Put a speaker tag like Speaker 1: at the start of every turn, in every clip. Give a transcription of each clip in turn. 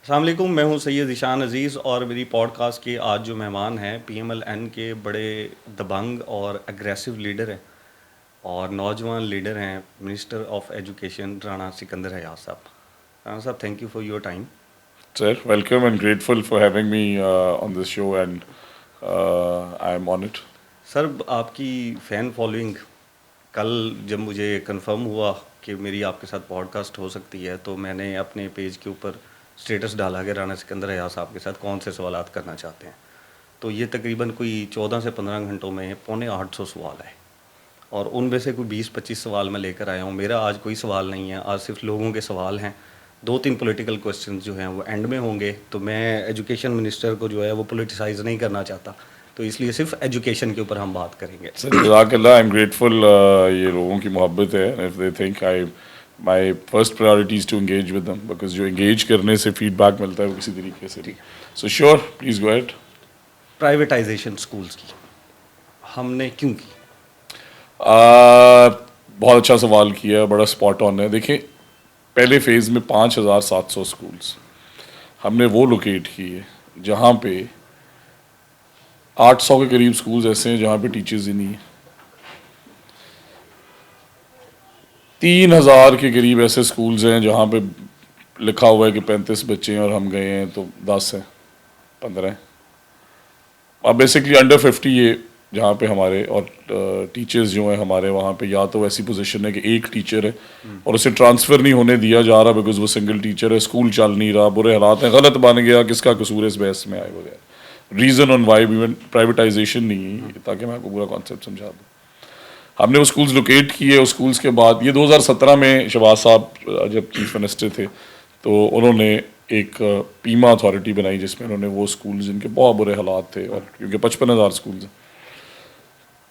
Speaker 1: السلام علیکم، میں ہوں سید ذیشان عزیز اور میری پوڈ کاسٹ کے آج جو مہمان ہیں پی ایم ایل این کے بڑے دبنگ اور اگریسو لیڈر ہیں اور نوجوان لیڈر ہیں، minister of education Rana Sikandar حیات صاحب. رانا صاحب، thank you for your time.
Speaker 2: Sir, welcome and grateful for having me on this show, and I am on it.
Speaker 1: سر، آپ کی فین فالوئنگ کل جب مجھے کنفرم ہوا کہ میری آپ کے ساتھ پوڈ کاسٹ ہو سکتی ہے تو میں نے اپنے پیج کے اوپر اسٹیٹس ڈالا کہ رانا سکندر حیات صاحب کے ساتھ کون سے سوالات کرنا چاہتے ہیں. تو یہ تقریباً کوئی 14 سے 15 گھنٹوں میں 750 سوال ہے اور ان میں سے کوئی 20-25 سوال میں لے کر آیا ہوں. میرا آج کوئی سوال نہیں ہے، آج صرف لوگوں کے سوال ہیں. 2-3 پولیٹیکل کوسچنز جو ہیں وہ اینڈ میں ہوں گے. تو میں ایجوکیشن منسٹر کو جو ہے وہ پولیٹیسائز نہیں کرنا چاہتا، تو اس لیے صرف ایجوکیشن کے اوپر ہم بات کریں گے.
Speaker 2: Sir, جزاک اللہ. I am grateful. یہ لوگوں کی محبت ہے. And if they think my first priority is to engage with them, because جو engage کرنے سے فیڈ بیک ملتا ہے وہ کسی طریقے سے. So sure, please go ahead.
Speaker 1: Privatisation schools کی ہم نے کیوں کی؟
Speaker 2: بہت اچھا سوال کیا، بڑا اسپاٹ آن ہے. دیکھیں، پہلے فیز میں 5700 اسکولس ہم نے وہ لوکیٹ کیے جہاں پہ 800 کے قریب اسکولز ایسے ہیں جہاں پہ ٹیچرز ہی نہیں ہیں. 3000 کے قریب ایسے اسکولز ہیں جہاں پہ لکھا ہوا ہے کہ 35 بچے ہیں اور ہم گئے ہیں تو 10 ہیں، 15 ہیں. اب بیسکلی انڈر 50 یہ جہاں پہ ہمارے اور ٹیچرز جو ہیں ہمارے وہاں پہ یا تو ایسی پوزیشن ہے کہ ایک ٹیچر ہے اور اسے ٹرانسفر نہیں ہونے دیا جا رہا بیکاز وہ سنگل ٹیچر ہے، اسکول چل نہیں رہا، برے حالات ہیں، غلط بن گیا، کس کا قصور ہے اس بحث میں آئے وغیرہ. Reason on why even privatisation نہیں ہے، تاکہ میں آپ کو پورا کانسیپٹ سمجھا دوں. ہم نے وہ اسکولز لوکیٹ کیے. اس اسکولز کے بعد یہ 2017 میں شہباز صاحب جب چیف منسٹر تھے تو انہوں نے ایک پیما اتھارٹی بنائی جس میں انہوں نے وہ اسکولز جن کے بہت برے حالات تھے، اور کیونکہ 55,000 اسکولز ہیں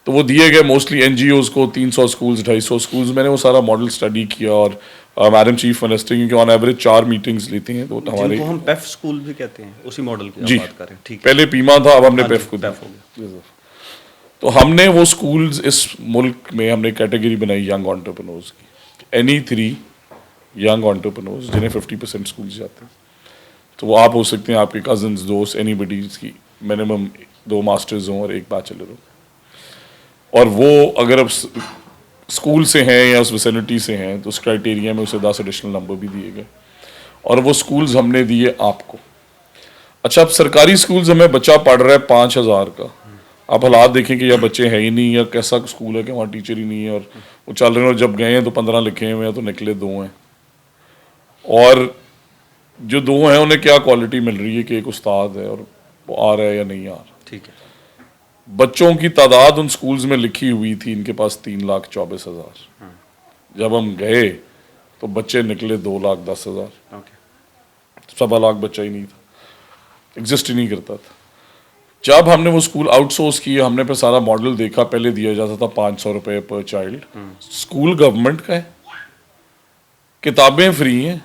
Speaker 2: تو وہ دیے گئے موسٹلی این جی اوز کو. 300 اسکولز، 250 اسکولز. میں نے وہ سارا ماڈل اسٹڈی کیا اور میڈم چیف منسٹر کیونکہ آن ایوریج 4 میٹنگز لیتے ہیں تو
Speaker 1: جن
Speaker 2: ہمارے
Speaker 1: کو ہم پیف اسکول بھی کہتے ہیں، اسی ماڈل کی
Speaker 2: جی
Speaker 1: آپ بات کریں. ٹھیک ہے،
Speaker 2: پہلے پیما تھا، اب ہم نے پیف کو
Speaker 1: پیف ہو گیا.
Speaker 2: تو ہم نے وہ اسکولز اس ملک میں ہم نے کیٹیگری بنائی ینگ آنٹرپرنورز کی. اینی 3 ینگ آنٹرپرنورز جنہیں 50% اسکولز جاتے ہیں، تو وہ آپ ہو سکتے ہیں، آپ کے کزنز، دوست، اینی بڈی جس کی منیمم 2 ماسٹرز ہوں اور 1 بیچلر ہو. اور وہ اگر اب اسکول سے ہیں یا اس ویسینٹی سے ہیں تو اس کرائٹیریا میں اسے 10 ایڈیشنل نمبر بھی دیے گئے اور وہ اسکولز ہم نے دیے آپ کو. اچھا، اب سرکاری اسکولز ہمیں بچہ پڑھ رہا ہے 5000 کا. آپ حالات دیکھیں کہ یا بچے ہیں ہی نہیں یا کیسا اسکول ہے کہ وہاں ٹیچر ہی نہیں ہے اور وہ چل رہے ہیں، اور جب گئے ہیں تو 15 لکھے ہوئے ہیں تو نکلے 2 ہیں. اور جو 2 ہیں انہیں کیا کوالٹی مل رہی ہے کہ ایک استاد ہے اور وہ آ رہا ہے یا نہیں آ رہا.
Speaker 1: ٹھیک ہے.
Speaker 2: بچوں کی تعداد ان سکولز میں لکھی ہوئی تھی ان کے پاس 3,24,000. جب ہم گئے تو بچے نکلے 2,10,000.
Speaker 1: اوکے.
Speaker 2: 1.25 بچہ ہی نہیں تھا، ایگزسٹ ہی نہیں کرتا تھا. جب ہم نے وہ اسکول آؤٹ سورس کیے، ہم نے پھر سارا ماڈل دیکھا. پہلے دیا جاتا تھا 500 روپے پر چائلڈ. اسکول گورنمنٹ کا ہے، کتابیں فری ہیں،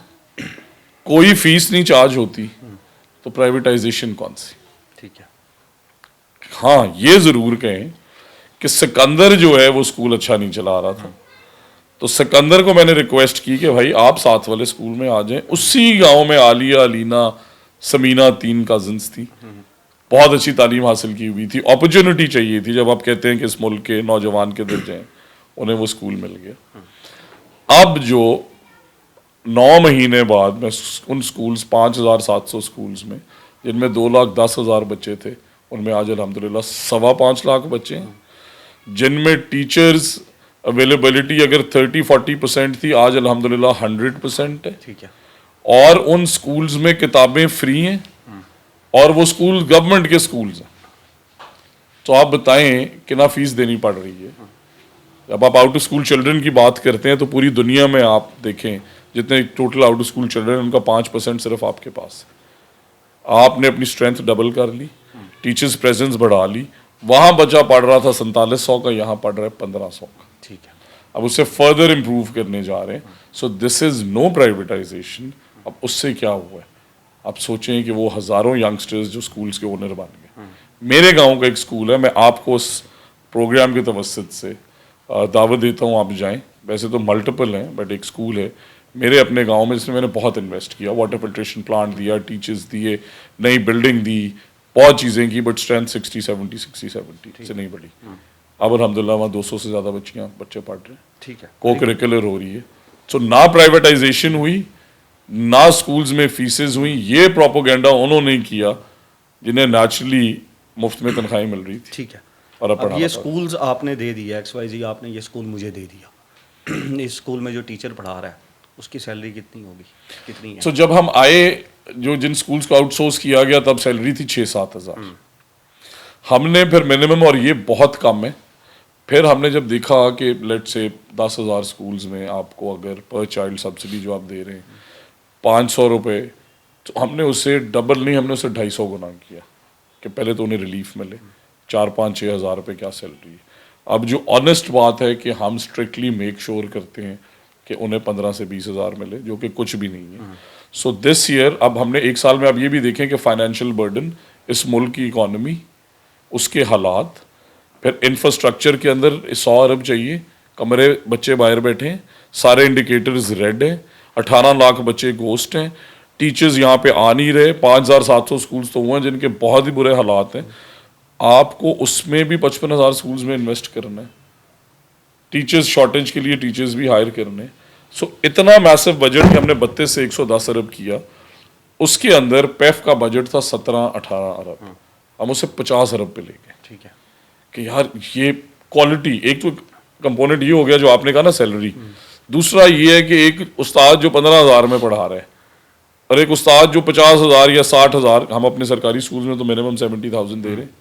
Speaker 2: کوئی فیس نہیں چارج ہوتی، تو پرائیویٹائزیشن کون سی؟
Speaker 1: ٹھیک ہے.
Speaker 2: ہاں یہ ضرور کہیں کہ سکندر جو ہے وہ اسکول اچھا نہیں چلا رہا تھا، تو سکندر کو میں نے ریکویسٹ کی کہ بھائی آپ ساتھ والے اسکول میں آ جائیں. اسی گاؤں میں عالیہ، علینا، سمینہ 3 کزنس تھی، بہت اچھی تعلیم حاصل کی ہوئی تھی. اپرچونٹی چاہیے تھی. جب آپ کہتے ہیں کہ اس ملک کے نوجوان کے دل جائیں، انہیں وہ اسکول مل گیا. اب جو 9 مہینے بعد میں ان اسکولز 5700 اسکولز میں جن میں 2,10,000 بچے تھے، ان میں آج الحمدللہ 5.25 لاکھ بچے ہیں، جن میں ٹیچرز اویلیبلٹی اگر 30-40% تھی، آج الحمدللہ 100% ہے.
Speaker 1: ٹھیک ہے.
Speaker 2: اور ان اسکولز میں کتابیں فری ہیں اور وہ اسکول گورنمنٹ کے اسکولز ہیں. تو آپ بتائیں کتنا فیس دینی پڑ رہی ہے. جب آپ آؤٹ آف اسکول چلڈرن کی بات کرتے ہیں تو پوری دنیا میں آپ دیکھیں جتنے total out of school children in کا 5% صرف آپ کے پاس ہے. آپ نے اپنی اسٹرینتھ ڈبل کر لی، ٹیچرز پریزنس بڑھا لی. وہاں بچہ پڑھ رہا تھا 4700 کا، یہاں پڑھ رہا ہے 1500 کا.
Speaker 1: ٹھیک ہے.
Speaker 2: اب اسے فردر امپروو کرنے جا رہے ہیں. سو دس از نو پرائیویٹائزیشن. اب اس سے کیا ہوا ہے؟ آپ سوچیں کہ وہ ہزاروں ینگسٹرز جو اسکولز کے اونر بن گئے. میرے گاؤں کا ایک اسکول ہے، میں آپ کو اس پروگرام کے توسط سے دعوت دیتا ہوں، آپ جائیں. ویسے تو ملٹیپل ہیں بٹ ایک اسکول ہے میرے اپنے گاؤں میں جس میں نے بہت انویسٹ کیا, واٹر فلٹریشن پلانٹ دیا, ٹیچرز دیے, نئی بلڈنگ دی, بہت چیزیں کی, بٹ اسٹرینتھ 60-70 سے نہیں بڑھی. اب الحمدللہ وہاں 200 سے زیادہ بچے پڑھ رہے ہیں,
Speaker 1: ٹھیک ہے,
Speaker 2: کو کریکولر ہو رہی ہے. سو نہ پرائیویٹائزیشن ہوئی, نہ اسکولز میں فیسز ہوئی. یہ پروپوگینڈا انہوں نے کیا جنہیں نیچرلی مفت میں تنخواہیں مل رہی تھی.
Speaker 1: ٹھیک ہے.
Speaker 2: اور
Speaker 1: اب یہ اسکولز آپ نے دے دیا, XYZ آپ نے یہ اسکول مجھے دے دیا, اس اسکول میں جو ٹیچر پڑھا رہا ہے اس کی سیلری کتنی ہوگی, کتنی ہے؟
Speaker 2: سو جب ہم آئے, جو جن اسکولس کو آؤٹ سورس کیا گیا تب سیلری تھی 6-7 ہزار. ہم نے پھر منیمم, اور یہ بہت کم ہے, پھر ہم نے جب دیکھا کہ لیٹ سے 10,000 اسکولز میں آپ کو اگر پر چائلڈ سبسڈی جو آپ دے رہے ہیں 500 روپے, تو ہم نے اسے ڈبل نہیں, ہم نے اسے 250 گنا کیا کہ پہلے تو انہیں ریلیف ملے. 4-5-6 ہزار روپے کیا سیلری ہے. اب جو آنیسٹ بات ہے کہ ہم اسٹرکٹلی میک شور کرتے ہیں کہ انہیں 15 سے 20 ہزار ملے, جو کہ کچھ بھی نہیں ہے. سو دس ایئر اب ہم نے 1 سال میں اب یہ بھی دیکھیں کہ فائنینشیل برڈن, اس ملک کی اکانومی, اس کے حالات, پھر انفراسٹرکچر کے اندر 100 ارب چاہیے, کمرے بچے باہر بیٹھے ہیں, سارے انڈیکیٹرز ریڈ ہیں, 18 لاکھ بچے گوسٹ ہیں, ٹیچرز یہاں پہ آ نہیں رہے, 5,700 اسکولز تو ہوئے ہیں جن کے بہت ہی برے حالات ہیں. آپ کو اس میں بھی 55,000 اسکولز میں انویسٹ کرنا ہے, ٹیچرز شارٹیج کے لیے ٹیچرز بھی ہائر کرنے. سو اتنا میسو بجٹ کہ ہم نے 32 سے 110 ارب کیا. اس کے اندر پیف کا بجٹ تھا 17-18 ارب, ہم اسے 50 ارب پہ لے گئے.
Speaker 1: ٹھیک ہے
Speaker 2: کہ یار یہ کوالٹی, ایک تو کمپوننٹ یہ ہو گیا جو آپ نے کہا نا سیلری, دوسرا یہ ہے کہ ایک استاد جو 15,000 میں پڑھا رہا ہے اور ایک استاد جو 50,000 یا 60,000, ہم اپنے سرکاری اسکولز میں تو منیمم 70,000 دے رہے ہیں,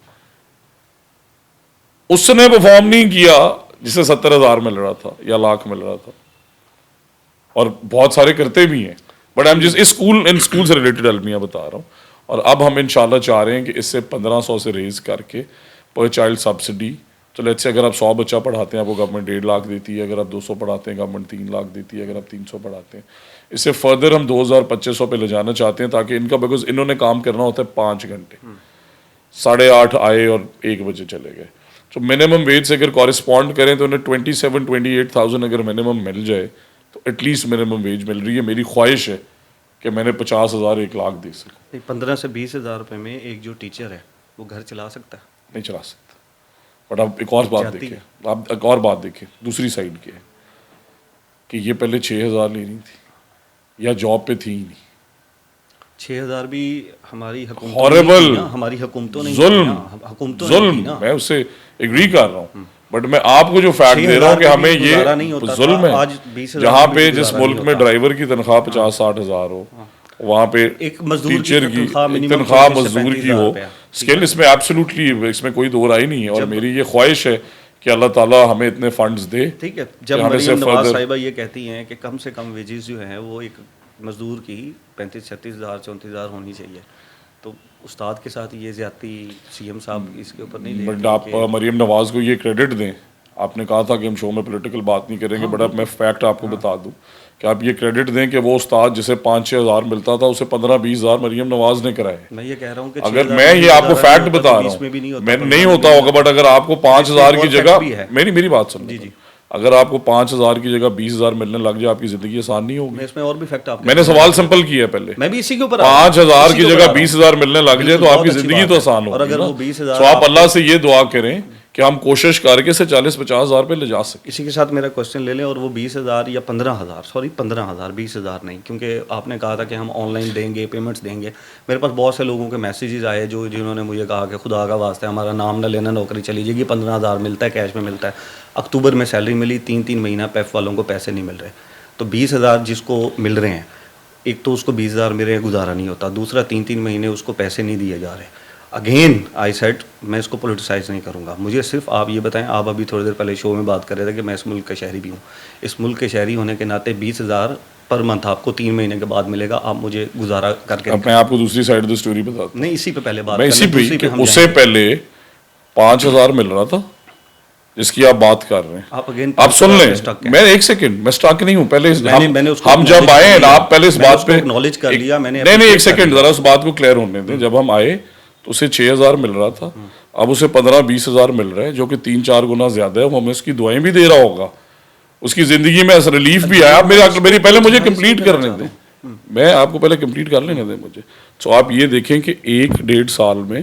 Speaker 2: اس نے پرفارم نہیں کیا جسے 70,000 مل رہا تھا یا لاکھ مل رہا تھا, اور بہت سارے کرتے بھی ہیں. بٹ ہم جس اسکول سے ریلیٹڈ المیاں بتا رہا ہوں. اور اب ہم انشاءاللہ چاہ رہے ہیں کہ اس سے 1,500 سے ریز کر کے پر چائلڈ سبسڈی, تو لیٹس سے اگر آپ 100 بچہ پڑھاتے ہیں آپ کو گورنمنٹ 1.5 لاکھ دیتی ہے, اگر آپ 200 پڑھاتے ہیں گورنمنٹ 3 لاکھ دیتی ہے, اگر آپ 300 پڑھاتے ہیں. اس سے فردر ہم 2,000-2,500 پہ لے جانا چاہتے ہیں تاکہ ان کا, بیکاز انہوں نے کام کرنا ہوتا ہے 5 گھنٹے, 8:30 آئے اور 1 بجے چلے گئے. تو منیمم ویج سے اگر کورسپونڈ کریں تو انہیں 27-28,000 اگر منیمم مل جائے تو ایٹ لیسٹ منیمم ویج مل رہی ہے. میری خواہش ہے کہ میں نے 50,000 1 لاکھ دے سکوں.
Speaker 1: 15 سے 20 ہزار روپے میں ایک جو ٹیچر ہے وہ گھر چلا سکتا ہے؟
Speaker 2: نہیں چلا سکتا. بٹ آپ ایک اور بات دیکھیں, آپ ایک اور بات دیکھیں دوسری سائڈ کی ہے کہ یہ پہلے 6,000 لے رہی تھی یا جاب پہ تھی ہی نہیں.
Speaker 1: 6,000 بھی ہماری
Speaker 2: ہارریبل,
Speaker 1: ہماری حکومتوں نے
Speaker 2: ظلم, میں اس سے ایگری کر رہا ہوں, بٹ میں آپ کو جو فیکٹ دے رہا ہوں کہ ہمیں یہ ظلم ہے. جہاں پہ جس ملک میں ڈرائیور کی تنخواہ 50-60 ہزار ہو, وہاں پہ ٹیچر کی تنخواہ مزدور کی ہو, اسکل اس میں ایبسولوٹلی, اس میں کوئی دو رائے نہیں ہے. اور میری یہ خواہش ہے کہ اللہ تعالیٰ ہمیں اتنے فنڈز دے.
Speaker 1: ٹھیک ہے, جب مریم نواز صاحبہ یہ کہتی ہیں کہ کم سے کم ویجز جو ہیں وہ ایک مزدور کی 35-36 ہزار 34 ہزار ہونی چاہیے, تو استاد کے ساتھ یہ زیادتی سی ایم صاحب اس کے اوپر نہیں لے.
Speaker 2: بٹ آپ مریم نواز کو یہ کریڈٹ دیں, آپ نے کہا تھا کہ ہم شو میں پولیٹیکل بات نہیں کریں گے, بٹ اب میں فیکٹ آپ کو بتا دوں کہ آپ یہ کریڈٹ دیں کہ وہ استاد جسے 5-6 ہزار ملتا تھا اسے 15-20 ہزار مریم نواز نے کرائے.
Speaker 1: میں یہ کہہ رہا ہوں کہ
Speaker 2: اگر میں یہ آپ کو فیکٹ بتا رہا ہوں, میں نہیں ہوتا ہوگا, بٹ اگر آپ کو 5,000 کی جگہ, میری بات سن, اگر آپ کو 5,000 کی جگہ 20,000 ملنے لگ جائے آپ کی زندگی آسان نہیں ہوگی.
Speaker 1: اس میں اور بھی فیکٹ آپ,
Speaker 2: میں نے سوال سمپل کیا ہے پہلے,
Speaker 1: میں بھی اسی کے اوپر
Speaker 2: 5,000 کی جگہ 20,000 ملنے لگ جائے تو آپ کی زندگی تو آسان ہوگی.
Speaker 1: اور اگر وہ 20,000,
Speaker 2: تو آپ اللہ سے یہ دعا کریں کہ ہم کوشش کر کے اسے 40-50 ہزار پہ لے جا سکیں.
Speaker 1: اسی کے ساتھ میرا کوشچن لے لیں, اور وہ 20,000 یا 15,000, سوری 15,000, 20,000 نہیں, کیونکہ آپ نے کہا تھا کہ ہم آن لائن دیں گے, پیمنٹس دیں گے. میرے پاس بہت سے لوگوں کے میسیجز آئے جنہوں نے مجھے کہا کہ خدا کا واسطہ ہے ہمارا نام نہ لینا, نوکری چلی جائے گی. 15,000 ملتا ہے, کیش میں ملتا ہے. اکتوبر میں سیلری ملی, 3 مہینہ پیف والوں کو پیسے نہیں مل رہے. تو 20,000 جس کو مل رہے ہیں, ایک تو اس کو 20,000 میرے گزارا نہیں ہوتا, دوسرا 3 مہینے اس کو پیسے نہیں دیے جا رہے. اگین آئی سیٹ, میں اس کو پولیٹیسائز نہیں کروں گا. مجھے صرف آپ یہ بتائیں, آپ ابھی تھوڑی دیر پہلے شو میں بات کر رہے تھے کہ میں اس ملک کا شہری بھی ہوں. اس ملک کے شہری ہونے کے ناطے 20,000 پر منتھ آپ کو 3 مہینے کے بعد ملے گا. آپ مجھے گزارا کر کے,
Speaker 2: میں آپ کو دوسری سائڈ کی سٹوری بتاتا ہوں.
Speaker 1: نہیں, اسی پہ پہلے بات,
Speaker 2: میں اسی پہ, اس سے پہلے 5,000 مل رہا تھا جس کی آپ بات کر رہے ہیں. آپ سن لیں, میں 1 سیکنڈ, میں سٹاک نہیں ہوں. پہلے ہم جب آئے نا, آپ پہلے اس بات پہ
Speaker 1: اکنالج کر لیا میں نے.
Speaker 2: نہیں 1 سیکنڈ, ذرا اس بات کو کلیئر ہونے دیں. جب ہم آئے تو اسے 6,000 مل رہا تھا, اب اسے 15-20 ہزار مل رہا ہے, جو کہ 3-4 گنا زیادہ ہے. وہ ہمیں اس کی دعائیں بھی دے رہا ہوگا اس کی زندگی میں ریلیف بھی آیا. میری پہلے مجھے کمپلیٹ کرنے دیں, میں آپ کو پہلے کمپلیٹ کر لینے دیں مجھے. تو آپ یہ دیکھیں کہ 1-1.5 سال میں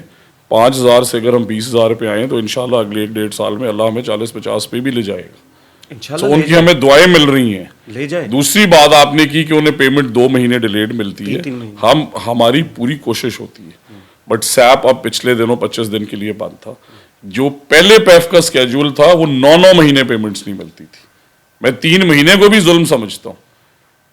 Speaker 2: 5,000 سے اگر ہم 20,000 پہ آئیں تو انشاءاللہ اگلے 1-1.5 سال میں اللہ ہمیں 40-50 پہ بھی لے جائے گا. تو ان کی ہمیں دعائیں مل رہی ہیں.
Speaker 1: لے جائے.
Speaker 2: دوسری بات آپ نے کی کہ انہیں پیمنٹ 2 مہینے ڈیلیڈ ملتی ہے. ہماری پوری کوشش ہوتی ہے, بٹ سیپ اب پچھلے دنوں 25 دن کے لیے بند تھا. جو پہلے پیف کا اسکیجول تھا وہ 9 مہینے پیمنٹس نہیں ملتی تھی. میں 3 مہینے کو بھی ظلم سمجھتا ہوں.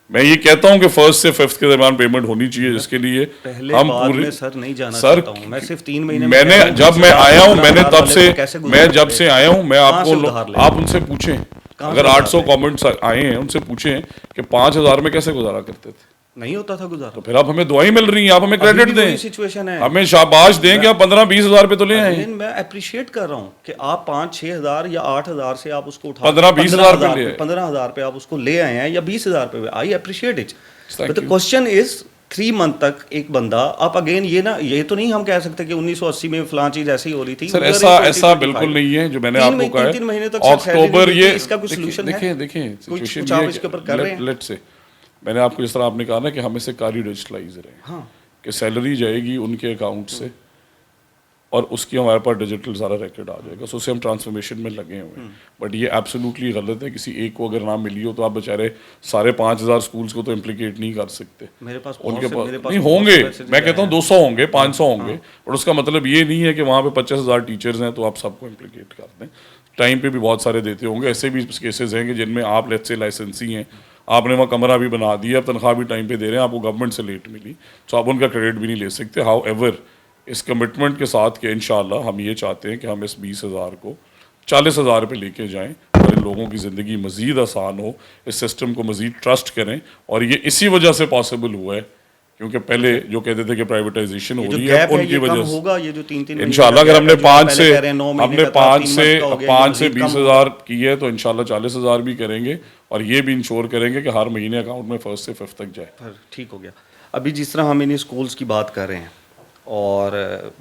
Speaker 2: میں یہ کہتا ہوں کہ 1 سے 5 کے درمیان پیمنٹ ہونی چاہیے, جس کے لیے ہم پورے
Speaker 1: سر نہیں جانا چاہتا ہوں. میں صرف 3 مہینے
Speaker 2: میں نے جب میں آیا ہوں, میں نے تب سے میں جب سے آیا ہوں, میں آپ کو آپ ان سے پوچھیں, اگر 800 کامنٹس آئے ہیں ان سے پوچھیں کہ 5,000 میں کیسے گزارا کرتے تھے.
Speaker 1: نہیں ہوتا تھا گزارا.
Speaker 2: تو پھر آپ ہمیں دعائیں مل رہی ہیں, آپ ہمیں کریڈٹ دیں,
Speaker 1: سچویشن ہے,
Speaker 2: ہمیں شاباش دیں کہ آپ 15-20 ہزار پہ تو لے آئیں.
Speaker 1: میں اپریشیٹ کر رہا ہوں کہ آپ 5-6 ہزار یا 8 ہزار سے آپ اس کو
Speaker 2: 15-20 ہزار پہ لے
Speaker 1: 15 ہزار پہ آپ اس کو لے آئے ہیں یا 20 ہزار پہ. I appreciate it, but the question is 3 month تک ایک بندہ آپ اگین یہ تو نہیں ہم کہہ سکتے کہ 1980 میں فلاں چیز ایسی ہو رہی تھی.
Speaker 2: سر ایسا بالکل نہیں ہے جو میں نے آپ کو کہا ہے. اکتوبر یہ
Speaker 1: اس کا کوئی سولوشن ہے؟
Speaker 2: دیکھیں
Speaker 1: کچھ آپ اس کے اوپر کر رہے ہیں.
Speaker 2: لیٹ سے میں نے آپ کو جس طرح آپ نے کہا نا کہ ہمیں سے کاری ڈیجیٹلائز رہے, کہ سیلری جائے گی ان کے اکاؤنٹ سے اور اس کی ہمارے پاس ڈیجیٹل سارا ریکارڈ آ جائے گا. سو اسے ہم ٹرانسفارمیشن میں لگے ہوئے ہیں, بٹ یہ ایبسولوٹلی غلط ہے. کسی ایک کو اگر نہ ملی ہو تو آپ بیچارے سارے 5,000 اسکولس کو تو امپلیکیٹ نہیں کر سکتے.
Speaker 1: میرے پاس
Speaker 2: ان کے پاس نہیں ہوں گے, میں کہتا ہوں 200 ہوں گے, 500 ہوں گے, بٹ اس کا مطلب یہ نہیں ہے کہ وہاں پہ 50,000 ٹیچرز ہیں تو آپ سب کو امپلیکیٹ کر دیں. ٹائم پہ بھی بہت سارے دیتے ہوں گے. ایسے بھی کیسز ہیں کہ جن میں آپ لیٹ سے لائسنسی ہیں, آپ نے وہاں کمرہ بھی بنا دیا, اب تنخواہ بھی ٹائم پہ دے رہے ہیں, آپ کو گورنمنٹ سے لیٹ ملی, تو آپ ان کا کریڈٹ بھی نہیں لے سکتے. ہاؤ ایور اس کمٹمنٹ کے ساتھ کہ انشاءاللہ ہم یہ چاہتے ہیں کہ ہم اس 20,000 کو 40,000 پہ لے کے جائیں اور ان لوگوں کی زندگی مزید آسان ہو, اس سسٹم کو مزید ٹرسٹ کریں. اور یہ اسی وجہ سے پاسبل ہوا ہے کیونکہ پہلے جو کہتے تھے کہ پرائیویٹائزیشن ہو رہی ہے, ان کی وجہ سے انشاءاللہ اگر ہم نے 5 سے 20,000 کی ہے تو انشاءاللہ 40,000 بھی کریں گے, اور یہ بھی انشور کریں گے کہ ہر مہینے اکاؤنٹ میں 1 سے 5 تک جائے.
Speaker 1: ٹھیک ہو گیا. ابھی جس طرح ہم انہیں اسکولس کی بات کر رہے ہیں, اور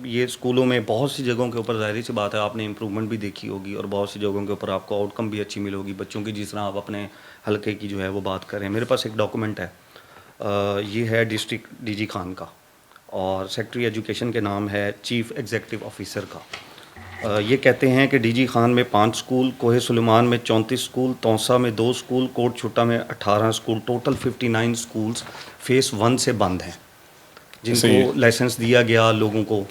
Speaker 1: یہ اسکولوں میں بہت سی جگہوں کے اوپر ظاہری سی بات ہے آپ نے امپرومنٹ بھی دیکھی ہوگی, اور بہت سی جگہوں کے اوپر آپ کو آؤٹ کم بھی اچھی ملے ہوگی بچوں کی. جس طرح آپ اپنے حلقے کی جو ہے وہ بات کر رہے ہیں, میرے پاس ایک ڈاکومنٹ ہے, یہ ہے ڈسٹرکٹ ڈی جی خان کا, اور سیکٹری ایجوکیشن کے نام ہے چیف ایگزیکٹو آفیسر کا. یہ کہتے ہیں کہ ڈی جی خان میں 5 اسکول, کوہ سلیمان میں 34 اسکول, توسا میں 2 اسکول, کوٹ چھٹا میں 18 اسکول, ٹوٹل 59 اسکولس فیس 1 سے بند ہیں جن کو لائسنس دیا گیا لوگوں کو,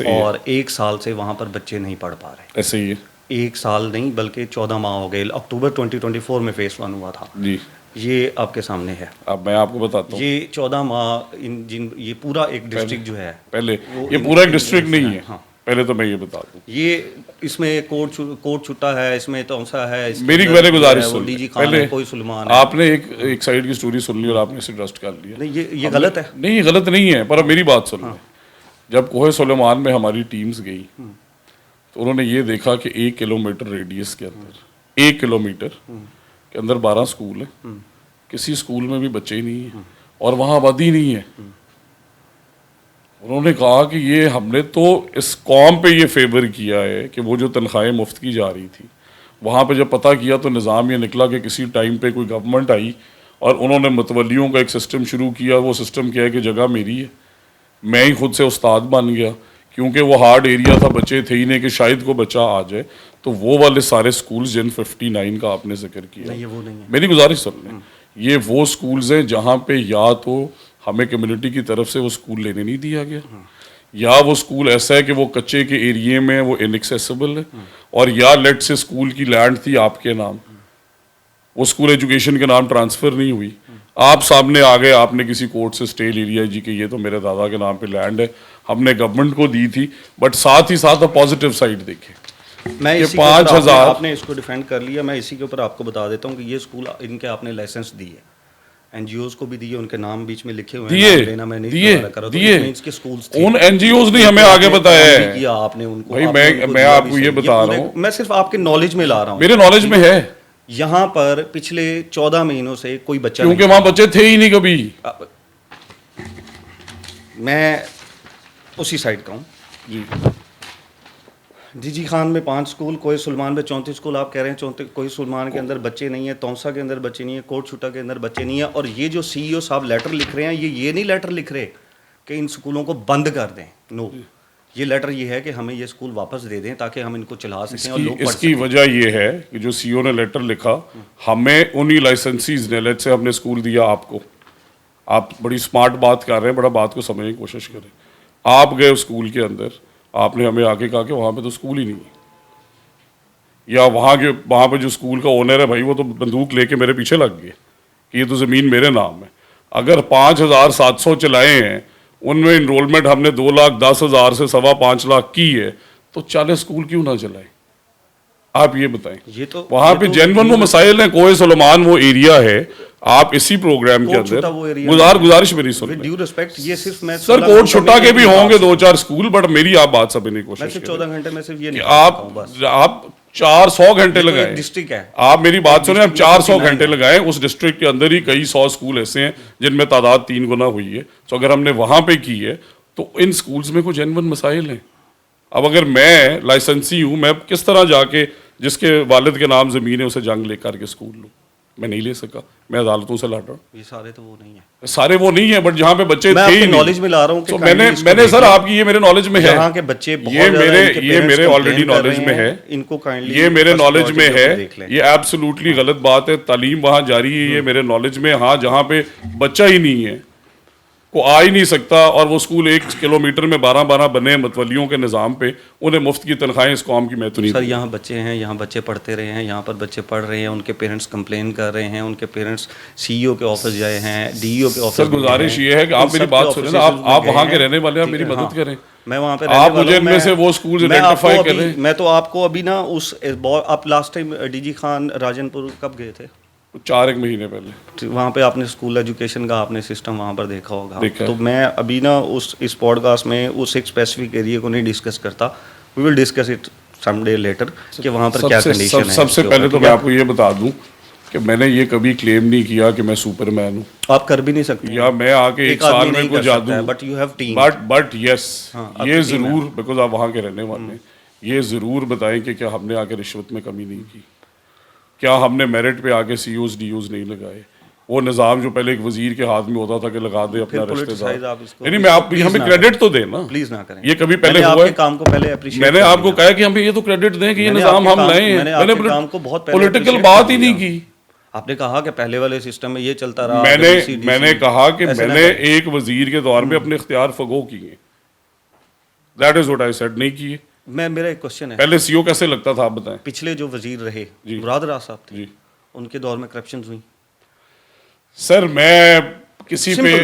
Speaker 1: اور 1 سال سے وہاں پر بچے نہیں پڑھ پا رہے.
Speaker 2: ایسے ہی
Speaker 1: 1 سال نہیں بلکہ 14 ماہ ہو گئے. اکتوبر 2024 میں فیس 1 ہوا تھا.
Speaker 2: جی
Speaker 1: یہ آپ کے سامنے ہے.
Speaker 2: اب میں آپ کو بتاتا ہوں,
Speaker 1: یہ 14 ماہ یہ پورا ایک ڈسٹرکٹ جو ہے,
Speaker 2: پہلے یہ پورا ایک ڈسٹرکٹ نہیں ہے. پہلے تو میں یہ بتا دوں,
Speaker 1: یہ اس میں کوٹ چھٹا ہے, اس میں توسا ہے,
Speaker 2: میری گزارش سن
Speaker 1: پہلے کوئی سلیمان.
Speaker 2: آپ نے ایک سائڈ کی سٹوری سن لی اور آپ نے اسے ٹرسٹ کر لیا.
Speaker 1: نہیں یہ غلط ہے.
Speaker 2: نہیں یہ غلط نہیں ہے, پر اب میری بات سن لیں. جب کوہ سلیمان میں ہماری ٹیمز گئی تو انہوں نے یہ دیکھا کہ 1 کلومیٹر ریڈیس کے اندر 1 کلومیٹر کے اندر 12 اسکول ہیں, کسی اسکول میں بھی بچے ہی نہیں ہیں, اور وہاں آبادی نہیں ہے. انہوں نے کہا کہ یہ ہم نے تو اس قوم پہ یہ فیور کیا ہے کہ وہ جو تنخواہیں مفت کی جا رہی تھی, وہاں پہ جب پتہ کیا تو نظام یہ نکلا کہ کسی ٹائم پہ کوئی گورنمنٹ آئی اور انہوں نے متولیوں کا ایک سسٹم شروع کیا. وہ سسٹم کیا ہے کہ جگہ میری ہے, میں ہی خود سے استاد بن گیا, کیونکہ وہ ہارڈ ایریا تھا, بچے تھے ہی نہیں کہ شاید کو بچہ آ جائے. تو وہ والے سارے سکولز جن 59 کا آپ نے ذکر کیا, میری گزارش سن لیں, یہ وہ سکولز ہیں جہاں پہ یا تو ہمیں کمیونٹی کی طرف سے وہ سکول لینے نہیں دیا گیا, یا وہ سکول ایسا ہے کہ وہ کچے کے ایریے میں وہ انیکسیسیبل ہے, اور یا لیٹ سے سکول کی لینڈ تھی آپ کے نام, وہ سکول ایجوکیشن کے نام ٹرانسفر نہیں ہوئی, آپ سامنے آ گئے, آپ نے کسی کورٹ سے اسٹے لے لیا جی کہ یہ تو میرے دادا کے نام پہ لینڈ ہے, ہم نے گورنمنٹ کو دی تھی. بٹ ساتھ ہی ساتھ پازیٹیو سائڈ دیکھیں,
Speaker 1: میں 5,000 آپ نے اس کو ڈیفینڈ کر لیا. میں اسی کے اوپر آپ کو بتا دیتا ہوں کہ یہ اسکول ان کے آپ نے لائسنس دیے, این جی اوز کو بھی دیے, ان کے نام بیچ میں لکھے ہوئے ہیں, لینا میں نہیں دیے,
Speaker 2: ان این جی اوز نے ہمیں آگے بتایا ہے
Speaker 1: آپ نے ان کو.
Speaker 2: میں آپ کو یہ بتا رہا ہوں,
Speaker 1: میں صرف آپ کے نالج میں لا رہا ہوں,
Speaker 2: میرے نالج میں ہے.
Speaker 1: یہاں پر پچھلے 14 مہینوں سے کوئی بچہ,
Speaker 2: کیونکہ وہاں بچے تھے ہی نہیں کبھی.
Speaker 1: میں اسی سائڈ کا ہوں جی. ڈی جی خان میں 5 اسکول، کوئی سلمان میں 34 اسکول آپ کہہ رہے ہیں 34، کوئی سلمان کے اندر بچے نہیں ہیں، تونسا کے اندر بچے نہیں ہیں، کوٹ چھوٹا کے اندر بچے نہیں ہیں. اور یہ جو سی ای او صاحب لیٹر لکھ رہے ہیں یہ نہیں لیٹر لکھ رہے کہ ان اسکولوں کو بند کر دیں. نو، یہ لیٹر یہ ہے کہ ہمیں یہ اسکول واپس دے دیں تاکہ ہم ان کو چلا سکیں اور لوگ پڑھ
Speaker 2: اس کی وجہ یہ ہے کہ جو سی او نے لیٹر لکھا، ہمیں انہی لائسنسیز نے، لیٹ سے ہم نے اسکول دیا آپ کو، آپ بڑی اسمارٹ بات کر رہے ہیں، بڑا بات کو سمجھنے کی کوشش کریں. آپ گئے اسکول کے اندر، آپ نے ہمیں آ کے کہا کہ وہاں پہ تو اسکول ہی نہیں ہے، یا وہاں پہ جو اسکول کا اونر ہے بھائی وہ تو بندوق لے کے میرے پیچھے لگ گئے کہ یہ تو زمین میرے نام ہے. اگر 5,700 چلائے ہیں، ان میں انرولمنٹ ہم نے 2,10,000 سے 5.25 کی ہے، تو 40 اسکول کیوں نہ چلائیں؟ آپ یہ بتائیں. وہاں پہ جینون وہ مسائل ہیں. کوئے سلیمان وہ ایریا ہے، آپ اسی پروگرام کے اندر گزارش میری سن
Speaker 1: ڈیو ریسپیکٹ، یہ صرف میں
Speaker 2: سر کوٹ چھٹا کے بھی ہوں گے 2-4 اسکول، بٹ میری آپ بات سمجھنے کی کوشش کریں.
Speaker 1: 14 گھنٹے میں صرف یہ نہیں
Speaker 2: آپ 400 گھنٹے لگائیں.
Speaker 1: ڈسٹرکٹ ہے،
Speaker 2: آپ میری بات سنیں، آپ 400 گھنٹے لگائیں. اس ڈسٹرکٹ کے اندر ہی کئی 100 اسکول ایسے ہیں جن میں تعداد 3 گنا ہوئی ہے. تو اگر ہم نے وہاں پہ کی ہے تو ان اسکولز میں کوئی جینون مسائل ہیں. اب اگر میں لائسنسی ہوں، میں کس طرح جا کے جس کے والد کے نام زمین ہے اسے جنگ لے کر کے اسکول لوں؟ میں نہیں لے سکا، میں عدالتوں سے لڑ رہا ہوں.
Speaker 1: یہ سارے تو وہ نہیں ہیں،
Speaker 2: سارے وہ نہیں ہیں، بٹ جہاں پہ بچے
Speaker 1: میں
Speaker 2: تھے
Speaker 1: آپ کے نالج میں لا رہا ہوں کہ
Speaker 2: میں نے سر آپ کی یہ میرے نالج میں ہے،
Speaker 1: جہاں کے بچے
Speaker 2: یہ میرے آلریڈی نالج میں ہے،
Speaker 1: ان کو کائنڈلی
Speaker 2: یہ میرے نالج میں ہے. یہ ایبسولوٹلی غلط بات ہے. تعلیم وہاں جاری ہے، یہ میرے نالج میں. ہاں جہاں پہ بچہ ہی نہیں ہے، کو آ ہی نہیں سکتا، اور وہ اسکول 1 کلومیٹر میں 12 بنے متولیوں کے نظام پہ، انہیں مفت کی تنخواہیں اس قوم کی میں تو نہیں.
Speaker 1: سر یہاں بچے ہیں، یہاں بچے پڑھتے رہے ہیں، یہاں پر بچے پڑھ رہے ہیں، ان کے پیرنٹس کمپلین کر رہے ہیں، ان کے پیرنٹس سی ای او کے آفس گئے ہیں، ڈی ای او کے آفس.
Speaker 2: سر گزارش یہ ہے کہ آپ میری بات سنیں نا، آپ وہاں کے رہنے والے ہیں، میری مدد کریں.
Speaker 1: میں وہاں پہ
Speaker 2: آپ مجھے ان میں سے وہ اسکولز آئیڈینٹیفائی کریں.
Speaker 1: میں تو آپ کو ابھی نا آپ last time D G Khan Rajanpur کب گئے تھے؟
Speaker 2: 4 مہینے پہلے.
Speaker 1: وہاں پہ آپ نے اسکول ایجوکیشن کا آپ نے سسٹم وہاں پر دیکھا ہوگا. تو میں ابھی نا اس پوڈ کاسٹ میں اس ایک اسپیسیفک ایریا کو نہیں ڈسکس کرتا. We will discuss it some day later کہ وہاں پر کیا کنڈیشن ہے.
Speaker 2: سب سے پہلے تو میں آپ کو یہ بتا دوں کہ میں نے یہ کبھی کلیم نہیں کیا کہ میں سپر مین ہوں.
Speaker 1: آپ کر بھی نہیں سکتے،
Speaker 2: یا میں آ کے 1 سال میں کوئی جادو.
Speaker 1: But you have team.
Speaker 2: But yes, یہ ضرور، بیکاز آپ وہاں کے رہنے والے ہیں، یہ ضرور بتائیں کہ کیا ہم نے آ کے رشوت میں کمی نہیں کی، کیا ہم نے میرٹ پہ آ کے سی اوز ڈی اوز نہیں لگائے. وہ نظام جو پہلے ایک وزیر کے ہاتھ میں ہوتا تھا کہ لگا دے اپنا رشتے دار. نہیں، میں آپ ہمیں کریڈٹ تو دیں نا،
Speaker 1: پلیز نہ کریں.
Speaker 2: یہ کبھی پہلے ہوا ہے؟
Speaker 1: کام کو پہلے اپریشیٹ،
Speaker 2: میں نے آپ کو کہا کہ ہمیں یہ تو کریڈٹ دیں کہ یہ نظام ہم لائے ہیں. میں نے پولیٹیکل بات ہی نہیں کی.
Speaker 1: آپ نے کہا کہ پہلے والے سسٹم میں یہ چلتا رہا.
Speaker 2: میں نے کہا کہ میں نے ایک وزیر کے طور پہ اپنے اختیار فگو کیے. That is what I said. نہیں کیے.
Speaker 1: میرا ایک کوشچن ہے،
Speaker 2: پہلے سی او کیسے لگتا تھا آپ بتائیں.
Speaker 1: پچھلے جو وزیر رہے مراد راز صاحب تھے، ان کے دور میں کرپشنز ہوئی؟
Speaker 2: سر میں کسی پہ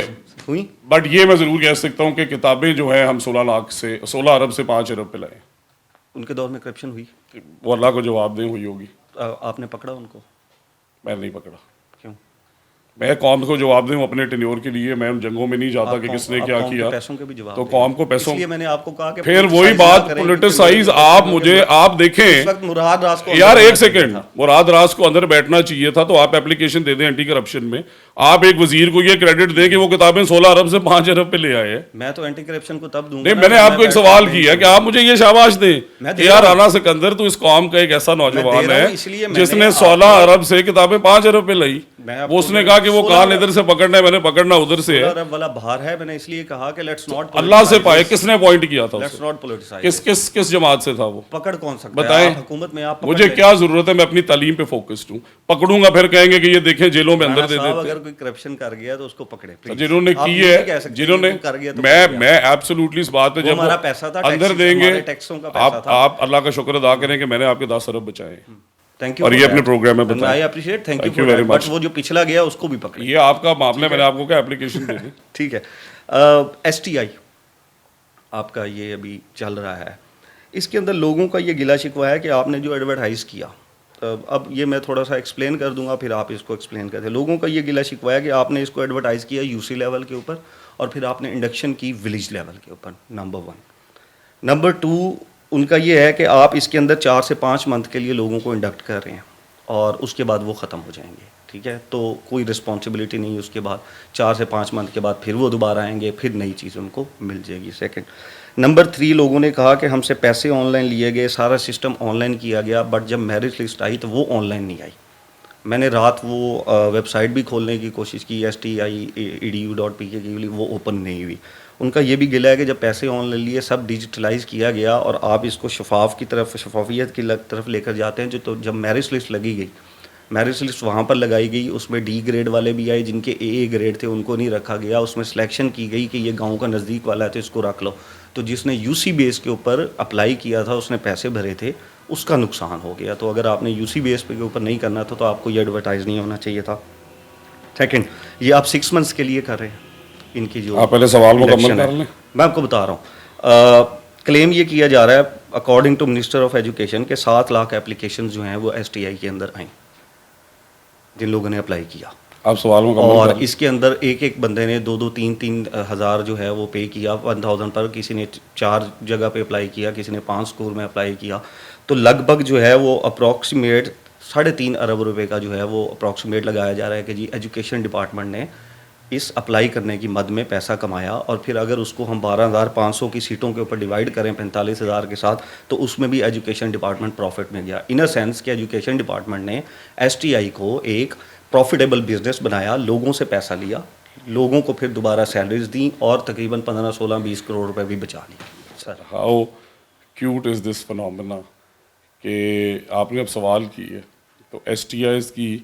Speaker 1: ہوئی،
Speaker 2: بٹ یہ میں ضرور کہہ سکتا ہوں کہ کتابیں جو ہیں ہم 16 ارب سے 5 ارب پہ لائے.
Speaker 1: ان کے دور میں کرپشن ہوئی؟
Speaker 2: وہ اللہ کو جواب دیں ہوئی ہوگی.
Speaker 1: آپ نے پکڑا ان کو؟
Speaker 2: میں نہیں پکڑا.
Speaker 1: کیوں؟
Speaker 2: میں قوم کو جواب دوں اپنے ٹینیور کے لیے. میں ان جنگوں میں نہیں جاتا کہ کس نے کیا کیا،
Speaker 1: پیسوں کے بھی جواب
Speaker 2: تو قوم کو پیسوں.
Speaker 1: میں نے آپ کو کہا کہ
Speaker 2: پھر وہی بات پولیٹیسائز. آپ دیکھیں
Speaker 1: مراد راز کو
Speaker 2: یار، 1 سیکنڈ، مراد راز کو اندر بیٹھنا چاہیے تھا تو آپ اپلیکیشن دے دیں اینٹی کرپشن میں. آپ ایک وزیر کو یہ کریڈٹ دیں کہ وہ کتابیں 16 ارب سے 5 ارب پہ لے آئے.
Speaker 1: میں تو اینٹی کرپشن کو تب دوں گا.
Speaker 2: نہیں، میں نے آپ کو ایک سوال کیا کہ آپ مجھے یہ شاباش دیں کہ یار رانا سکندر تو اس قوم کا ایک ایسا نوجوان ہے جس نے 16 ارب سے کتابیں 5 ارب پہ لائی. وہ اس نے کہا کہ وہ کان ادھر سے پکڑنا ہے، میں نے پکڑنا ادھر سے ہے.
Speaker 1: والا باہر ہے، میں نے اس لیے کہا کہ لیٹس ناٹ.
Speaker 2: اللہ سے پائے کس نے اپوائنٹ کیا تھا؟
Speaker 1: Let's not politicise.
Speaker 2: کس جماعت سے تھا وہ؟
Speaker 1: پکڑ کون سکتا ہے؟
Speaker 2: بتائیں.
Speaker 1: حکومت میں آپ
Speaker 2: مجھے کیا ضرورت ہے؟ میں اپنی تعلیم پہ فوکسڈ ہوں. پکڑوں گا پھر کہیں گے کہ یہ دیکھیں جیلوں میں اندر دے دیتے.
Speaker 1: اگر کوئی کرپشن کر گیا تو اس کو پکڑے.
Speaker 2: جنہوں نے کی ہے، جنہوں نے، میں ایبسولوٹلی اس بات پہ جب
Speaker 1: ہمارا پیسہ تھا
Speaker 2: اندر دیں گے،
Speaker 1: ٹیکسوں کا پیسہ تھا.
Speaker 2: آپ اللہ کا شکر ادا کریں کہ میں نے آپ کے 10 ارب بچائے.
Speaker 1: Thank you.
Speaker 2: اور یہ اپنے پروگرام میں بتائیں.
Speaker 1: I appreciate. Thank you very much. وہ جو پچھلا گیا اس کو بھی پکڑے.
Speaker 2: یہ آپ کا معاملہ، میں نے آپ کو کہا اپلیکیشن دے دیں.
Speaker 1: ٹھیک ہے. ایس ٹی آئی آپ کا یہ ابھی چل رہا ہے، اس کے اندر لوگوں کا یہ گلا شکوہ ہے کہ آپ نے جو ایڈورٹائز کیا، اب یہ میں تھوڑا سا ایکسپلین کر دوں گا پھر آپ اس کو ایکسپلین کرتے. لوگوں کا یہ گلا شکوہ ہے کہ آپ نے اس کو ایڈورٹائز کیا یو سی لیول کے اوپر، اور پھر آپ نے انڈکشن کی ولیج لیول کے اوپر. نمبر 1. نمبر 2 ان کا یہ ہے کہ آپ اس کے اندر 4 سے 5 منتھ کے لیے لوگوں کو انڈکٹ کر رہے ہیں اور اس کے بعد وہ ختم ہو جائیں گے. ٹھیک ہے, تو کوئی رسپانسبلٹی نہیں. اس کے بعد 4 سے 5 منتھ کے بعد پھر وہ دوبارہ آئیں گے, پھر نئی چیز ان کو مل جائے گی. سیکنڈ نمبر 3, لوگوں نے کہا کہ ہم سے پیسے آن لائن لیے گئے, سارا سسٹم آن لائن کیا گیا, بٹ جب میرج لسٹ آئی تو وہ آن لائن نہیں آئی. میں نے رات وہ ویب سائٹ بھی کھولنے کی کوشش کی, STIEDU.PK کی, وہ اوپن نہیں ہوئی. ان کا یہ بھی گلہ ہے کہ جب پیسے آن لائن لیے سب ڈیجیٹلائز کیا گیا اور آپ اس کو شفافیت کی طرف لے کر جاتے ہیں. تو جب میرج لسٹ لگی گئی, میرج لسٹ وہاں پر لگائی گئی, اس میں D گریڈ والے بھی آئے, جن کے AA گریڈ تھے ان کو نہیں رکھا گیا. اس میں سلیکشن کی گئی کہ یہ گاؤں کا نزدیک والا ہے تو اس کو رکھ لو. تو جس نے UC بیس کے اوپر اپلائی کیا تھا, اس نے پیسے بھرے تھے, اس کا نقصان ہو گیا. تو اگر آپ نے UC بیس کے اوپر نہیں کرنا تھا تو آپ کو یہ ایڈورٹائز نہیں ہونا چاہیے تھا. سیکنڈ, یہ آپ 6 منتھس کے لیے کر رہے ہیں. ان کی جو
Speaker 2: آپ پہلے سوال مکمل کر لیں.
Speaker 1: میں آپ کو بتا رہا ہوں. کلیم یہ کیا جا رہا ہے according to minister of education کہ 7 لاکھ اپلیکیشن جو ہیں وہ STI کے اندر آئیں, جن لوگوں نے اپلائی کیا.
Speaker 2: آپ سوال مکمل
Speaker 1: اور
Speaker 2: کر لیں.
Speaker 1: اس کے اندر ایک بندے نے 2-3 ہزار جو ہے وہ پے کیا 1000 پر. کسی نے 4 جگہ پہ اپلائی کیا, کسی نے 5 اسکول میں اپلائی کیا. تو لگ بھگ جو ہے وہ اپروکسیمیٹ 3.5 ارب روپے کا جو ہے وہ اپروکسیمیٹ لگایا جا رہا ہے کہ جی ایجوکیشن ڈپارٹمنٹ نے اس اپلائی کرنے کی مد میں پیسہ کمایا. اور پھر اگر اس کو ہم 12,500 کی سیٹوں کے اوپر ڈیوائڈ کریں 45,000 کے ساتھ, تو اس میں بھی ایجوکیشن ڈپارٹمنٹ پروفٹ میں گیا. ان اے سینس کہ ایجوکیشن ڈپارٹمنٹ نے STI کو ایک پروفیٹیبل بزنس بنایا, لوگوں سے پیسہ لیا, لوگوں کو پھر دوبارہ سیلریز دیں اور تقریباً 15-16-20 کروڑ روپے بھی بچا لیے. Sir
Speaker 2: how cute is this phenomena کہ آپ نے اب سوال کی ہے. تو STIs کی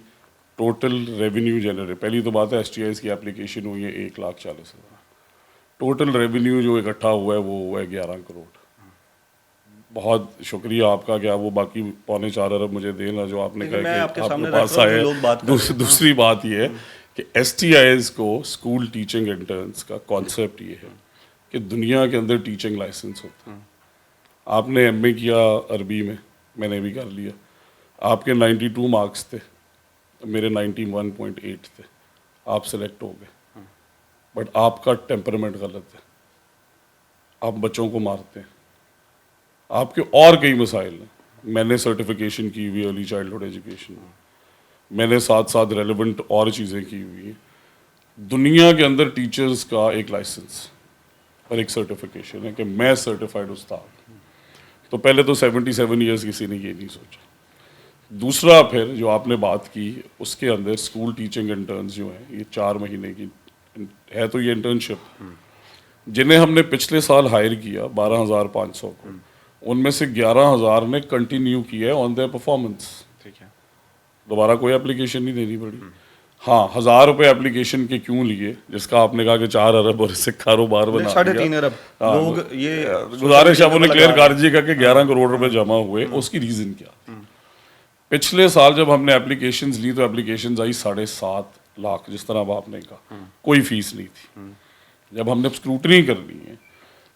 Speaker 2: ٹوٹل ریونیو جنریٹ, پہلی تو بات ہے STIs کی اپلیکیشن ہوئی ہے 1,40,000. ٹوٹل ریونیو جو اکٹھا ہوا ہے وہ ہوا ہے 11 کروڑ. بہت شکریہ آپ کا کہ آپ وہ باقی 3.25 ارب مجھے دینا جو آپ نے کہا کہ آپ کے پاس آئے. دوسری بات یہ ہے کہ STIs کو اسکول ٹیچنگ انٹرنس کا کانسیپٹ یہ ہے کہ دنیا کے اندر ٹیچنگ لائسنس ہوتا ہے. آپ نے MA کیا عربی میں نے بھی کر لیا. آپ کے 92 مارکس تھے, میرے 91.8 تھے, آپ سلیکٹ ہو گئے. بٹ آپ کا ٹیمپرمنٹ غلط ہے, آپ بچوں کو مارتے ہیں. آپ کے اور کئی مسائل ہیں. میں نے سرٹیفکیشن کی ہوئی ارلی چائلڈہڈ ایجوکیشن, میں نے ساتھ ریلیونٹ اور چیزیں کی ہوئی ہیں. دنیا کے اندر ٹیچرز کا ایک لائسنس اور ایک سرٹیفکیشن ہے کہ میں سرٹیفائڈ استاد. تو پہلے تو 77 ایئرس کسی نے یہ نہیں سوچا. دوسرا پھر جو آپ نے بات کی اس کے اندر اسکول ٹیچنگ انٹرنز جو ہیں, یہ 4 مہینے کی ہے تو یہ انٹرنشپ, جنہیں ہم نے پچھلے سال ہائر کیا 12,500 کو, ان میں سے 11,000 نے کنٹینیو کیا ہے آن دیئر پرفارمنس.
Speaker 1: ٹھیک ہے,
Speaker 2: دوبارہ کوئی اپلیکیشن نہیں دینی پڑی. ہاں 1,000 روپے اپلیکیشن کے کیوں لیے, جس کا آپ نے کہا کہ 4 ارب اور اس سے کاروبار بنا
Speaker 1: 3.5 ارب لوگ. یہ
Speaker 2: گزارش آپ نے کلیئر کر دیجیے گا کہ 11 کروڑ روپے جمع ہوئے. اس کی ریزن کیا؟ پچھلے سال جب ہم نے اپلیکیشنز لی تو اپلیکیشنز آئی 7.5 لاکھ, جس طرح آپ نے کہا, کوئی فیس نہیں تھی. جب ہم نے اسکروٹنی کرنی ہے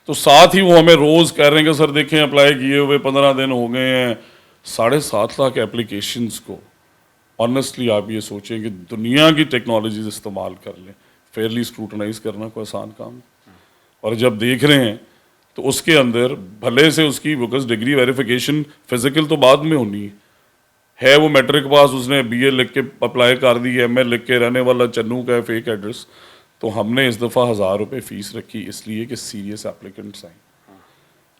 Speaker 2: تو ساتھ ہی وہ ہمیں روز کہہ رہے ہیں کہ سر دیکھیں اپلائی کیے ہوئے 15 دن ہو گئے ہیں. 7.5 لاکھ اپلیکیشنز کو آنیسٹلی آپ یہ سوچیں کہ دنیا کی ٹیکنالوجیز استعمال کر لیں, فیئرلی اسکروٹنائز کرنا کوئی آسان کام ہے. اور جب دیکھ رہے ہیں تو اس کے اندر بھلے سے اس کی بکس ڈگری ویریفیکیشن فزیکل تو بعد میں ہونی ہے, وہ میٹرک پاس, اس نے BA لکھ کے اپلائی کر دی, MA لکھ کے, رہنے والا چنو کا ہے, فیک ایڈریس. تو ہم نے اس دفعہ 1,000 روپے فیس رکھی اس لیے کہ سیریس اپلیکنٹس آئیں.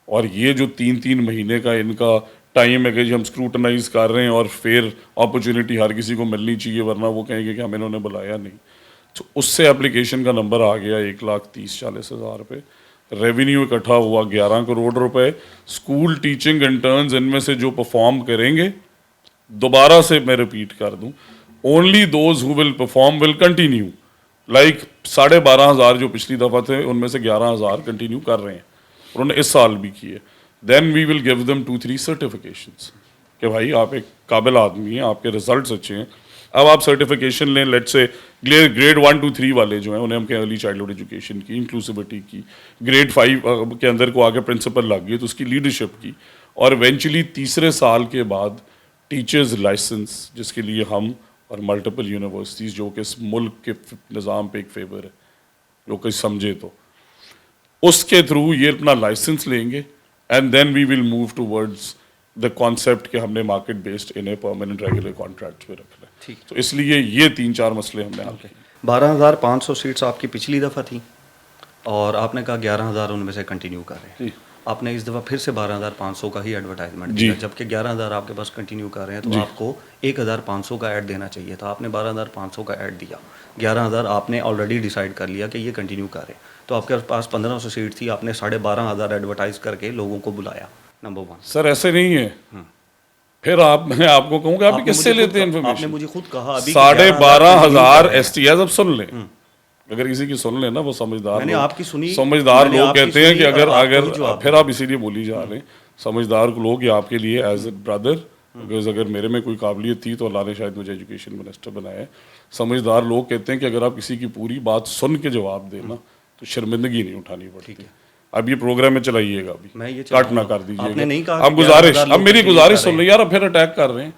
Speaker 2: اور یہ جو 3 مہینے کا ان کا ٹائم ہے کہ جی ہم اسکروٹنائز کر رہے ہیں اور فیئر اپرچونیٹی ہر کسی کو ملنی چاہیے, ورنہ وہ کہیں گے کہ ہم انہوں نے بلایا نہیں. تو اس سے اپلیکیشن کا نمبر آ گیا 1,30,40,000 روپے. ریونیو اکٹھا ہوا 11 کروڑ روپے. اسکول ٹیچنگ انٹرنز ان میں سے جو پرفارم کریں گے, دوبارہ سے میں ریپیٹ کر دوں, only those who will perform will continue. Like 12,500 جو پچھلی دفعہ تھے ان میں سے 11,000 کنٹینیو کر رہے ہیں, انہوں نے اس سال بھی کیے. دین we will give them 2-3 certifications کہ بھائی آپ ایک قابل آدمی ہیں, آپ کے ریزلٹس اچھے ہیں, اب آپ سرٹیفکیشن لیں. لیٹ سے گریڈ 1 2 3 والے جو ہیں انہیں ہم کہیں ارلی چائلڈہڈ ایجوکیشن کی, انکلوسیوٹی کی. گریڈ 5 کے اندر کو آگے پرنسپل لگ گئی تو اس کی لیڈرشپ کی. اور ایونچولی تیسرے سال کے بعد ٹیچرز لائسنس, جس کے لیے ہم اور ملٹیپل یونیورسٹیز جو کہ اس ملک کے نظام پہ ایک فیور ہے, جو کہ سمجھے تو اس کے تھرو یہ اپنا لائسنس لیں گے. And then we will move towards the concept کہ ہم نے مارکیٹ بیسڈ انہیں پرماننٹ ریگولر کانٹریکٹ پہ رکھنا ہے. تو اس لیے یہ 3-4 مسئلے ہم نے حل کیے.
Speaker 1: 12,500 سیٹس آپ کی پچھلی دفعہ تھیں اور آپ نے کہا 11,000 ان میں سے کنٹینیو کر رہے ہیں. آپ نے اس دفعہ پھر سے 12,500 کا ہی ایڈورٹائزمنٹ دیا, جبکہ 11,000 آپ کے پاس کنٹینیو کر رہے ہیں, تو آپ کو 1,500 کا ایڈ دینا چاہیے تھا. آپ نے 12,500 کا ایڈ دیا, 11,000 آپ نے آلریڈی ڈیسائیڈ کر لیا کہ یہ کنٹینیو کر رہے ہیں, تو آپ کے پاس 1,500 سیٹ تھی, آپ نے 12,500 ایڈورٹائز کر کے لوگوں کو بلایا. نمبر 1
Speaker 2: سر ایسے نہیں ہے. پھر میں آپ کو کہوں کہ آپ کس سے لیتے ہیں انفارمیشن؟
Speaker 1: آپ نے مجھے خود کہا ابھی
Speaker 2: 12,500 STIs. اب سن لیں, اگر کسی کی سن لیں نا, وہ سمجھدار لوگ کہتے ہیں کہ اگر پھر آپ اسی لیے بولی جا رہے ہیں, سمجھدار لوگ یہ آپ کے لیے ایز اے بردر, اگر میرے میں کوئی قابلیت تھی تو اللہ نے شاید مجھے ایجوکیشن منسٹر بنایا ہے. سمجھدار لوگ کہتے ہیں کہ اگر آپ کسی کی پوری بات سن کے جواب دیں نا تو شرمندگی نہیں اٹھانی پڑتی. اب یہ پروگرام میں چلائیے گا, ابھی کٹ نہ کر دیجیے گا. اب گزارش, اب میری گزارش سن لیں یار, اب پھر اٹیک کر رہے ہیں.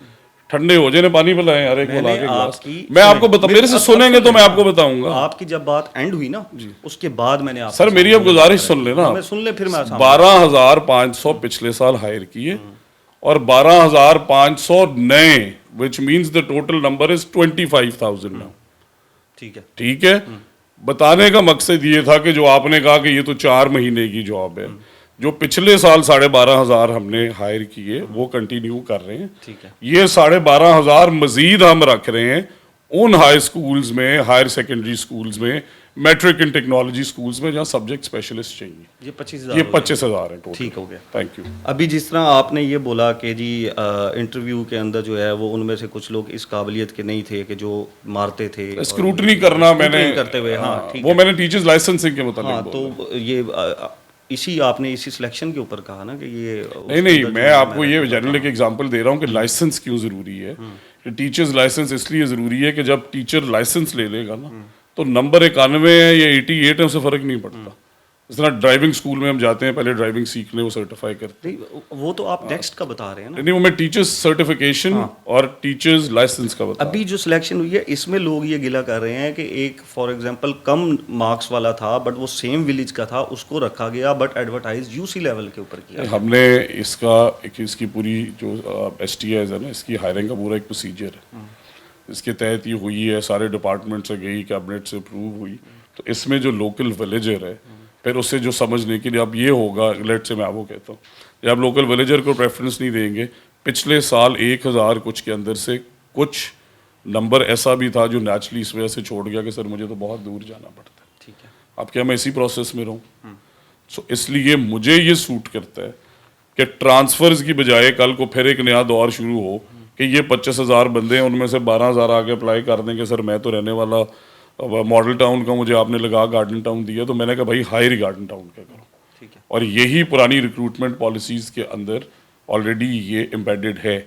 Speaker 2: ٹھنڈے ہو جائیں, پانی پلائیں, ہر ایک کو لا کے گلاس. میں آپ کو بتا, میرے سے سنیں گے تو میں آپ کو بتاؤں گا.
Speaker 1: آپ کی جب بات اینڈ ہوئی نا, اس کے بعد میں نے آپ
Speaker 2: سر میری اب گزارش سن لینا.
Speaker 1: سن لے پھر میں
Speaker 2: 12,500 پچھلے سال ہائر کیے اور 12,500 نئے, which means the total number is 25,000 now. ٹھیک ہے. بتانے کا مقصد یہ تھا کہ جو آپ نے کہا کہ یہ تو 4 مہینے کی جاب ہے, جو پچھلے سال 12,500 ہم نے ہائر کیے وہ کنٹینیو کر رہے ہیں. یہ 12,500 مزید ہم رکھ رہے ہیں ان ہائی سکولز میں, ہائر سیکنڈری سکولز میں, میٹرک اینڈ ٹیکنالوجی سکولز میں جہاں سبجیکٹ اسپیشلسٹ چاہیے.
Speaker 1: یہ
Speaker 2: 25,000 ہے ٹوٹل.
Speaker 1: ٹھیک ہو گیا.
Speaker 2: Thank you.
Speaker 1: ابھی جس طرح آپ نے یہ بولا کہ جی انٹرویو کے اندر جو ہے وہ ان میں سے کچھ لوگ اس قابلیت کے نہیں تھے کہ جو مارتے تھے,
Speaker 2: اسکروٹنی کرنا میں نے
Speaker 1: کرتے ہوئے,
Speaker 2: وہ میں نے ٹیچرز لائسنسنگ کے متعلق
Speaker 1: تو یہ آپ نے اسی سلیکشن کے اوپر کہا نا کہ یہ
Speaker 2: نہیں, میں آپ کو یہ جنرل ایک ایگزامپل دے رہا ہوں کہ لائسنس کیوں ضروری ہے. ٹیچرز لائسنس اس لیے ضروری ہے کہ جب ٹیچر لائسنس لے لے گا نا تو نمبر 91 ہے یا 88 ہے, اس سے فرق نہیں پڑتا. اس طرح ڈرائیونگ اسکول میں ہم جاتے ہیں, پہلے ڈرائیونگ سیکھ لیں, وہ سرٹیفائی کرتے ہیں.
Speaker 1: وہ تو آپ نیکسٹ کا بتا رہے ہیں نا.
Speaker 2: نہیں, وہ میں ٹیچرز سرٹیفکیشن اور ٹیچرز لائسنس کا بتا رہا ہوں.
Speaker 1: ابھی جو سلیکشن ہوئی ہے اس میں لوگ یہ گلا کر رہے ہیں کہ ایک فار ایگزامپل کم مارکس والا تھا بٹ وہ سیم ولیج کا تھا, اس کو رکھا گیا بٹ ایڈورٹائز UC لیول کے اوپر کیا.
Speaker 2: ہم نے اس کی پوری جو STIs ہے نا, اس کی ہائرنگ کا پورا ایک پروسیجر ہے. اس کے تحت یہ ہوئی ہے, سارے ڈپارٹمنٹ سے گئی, کیبنٹ سے اپروو ہوئی. تو اس میں جو لوکل ولیجر ہے, پھر اسے جو سمجھنے کے لیے اب یہ ہوگا, لیٹ سے میں آپ کو کہتا ہوں, جب آپ لوکل ولیجر کو پریفرنس نہیں دیں گے, پچھلے سال 1,000 کچھ کے اندر سے کچھ نمبر ایسا بھی تھا جو نیچرلی اس وجہ سے چھوڑ گیا کہ سر مجھے تو بہت دور جانا پڑتا ہے.
Speaker 1: ٹھیک ہے.
Speaker 2: اب کیا میں اسی پروسیس میں رہوں؟ سو اس لیے مجھے یہ سوٹ کرتا ہے کہ ٹرانسفرز کی بجائے کل کو پھر ایک نیا دور شروع ہو کہ یہ 25,000 بندے ہیں, ان میں سے 12,000 آگے اپلائی کر دیں کہ سر میں تو رہنے والا ماڈل ٹاؤن کا, مجھے آپ نے لگا گارڈن ٹاؤن دیا, تو میں نے کہا بھائی ہائر گارڈن ٹاؤن کا کرو. اور یہی پرانی ریکروٹمنٹ پالیسیز کے اندر آلریڈی یہ امبیڈڈ ہے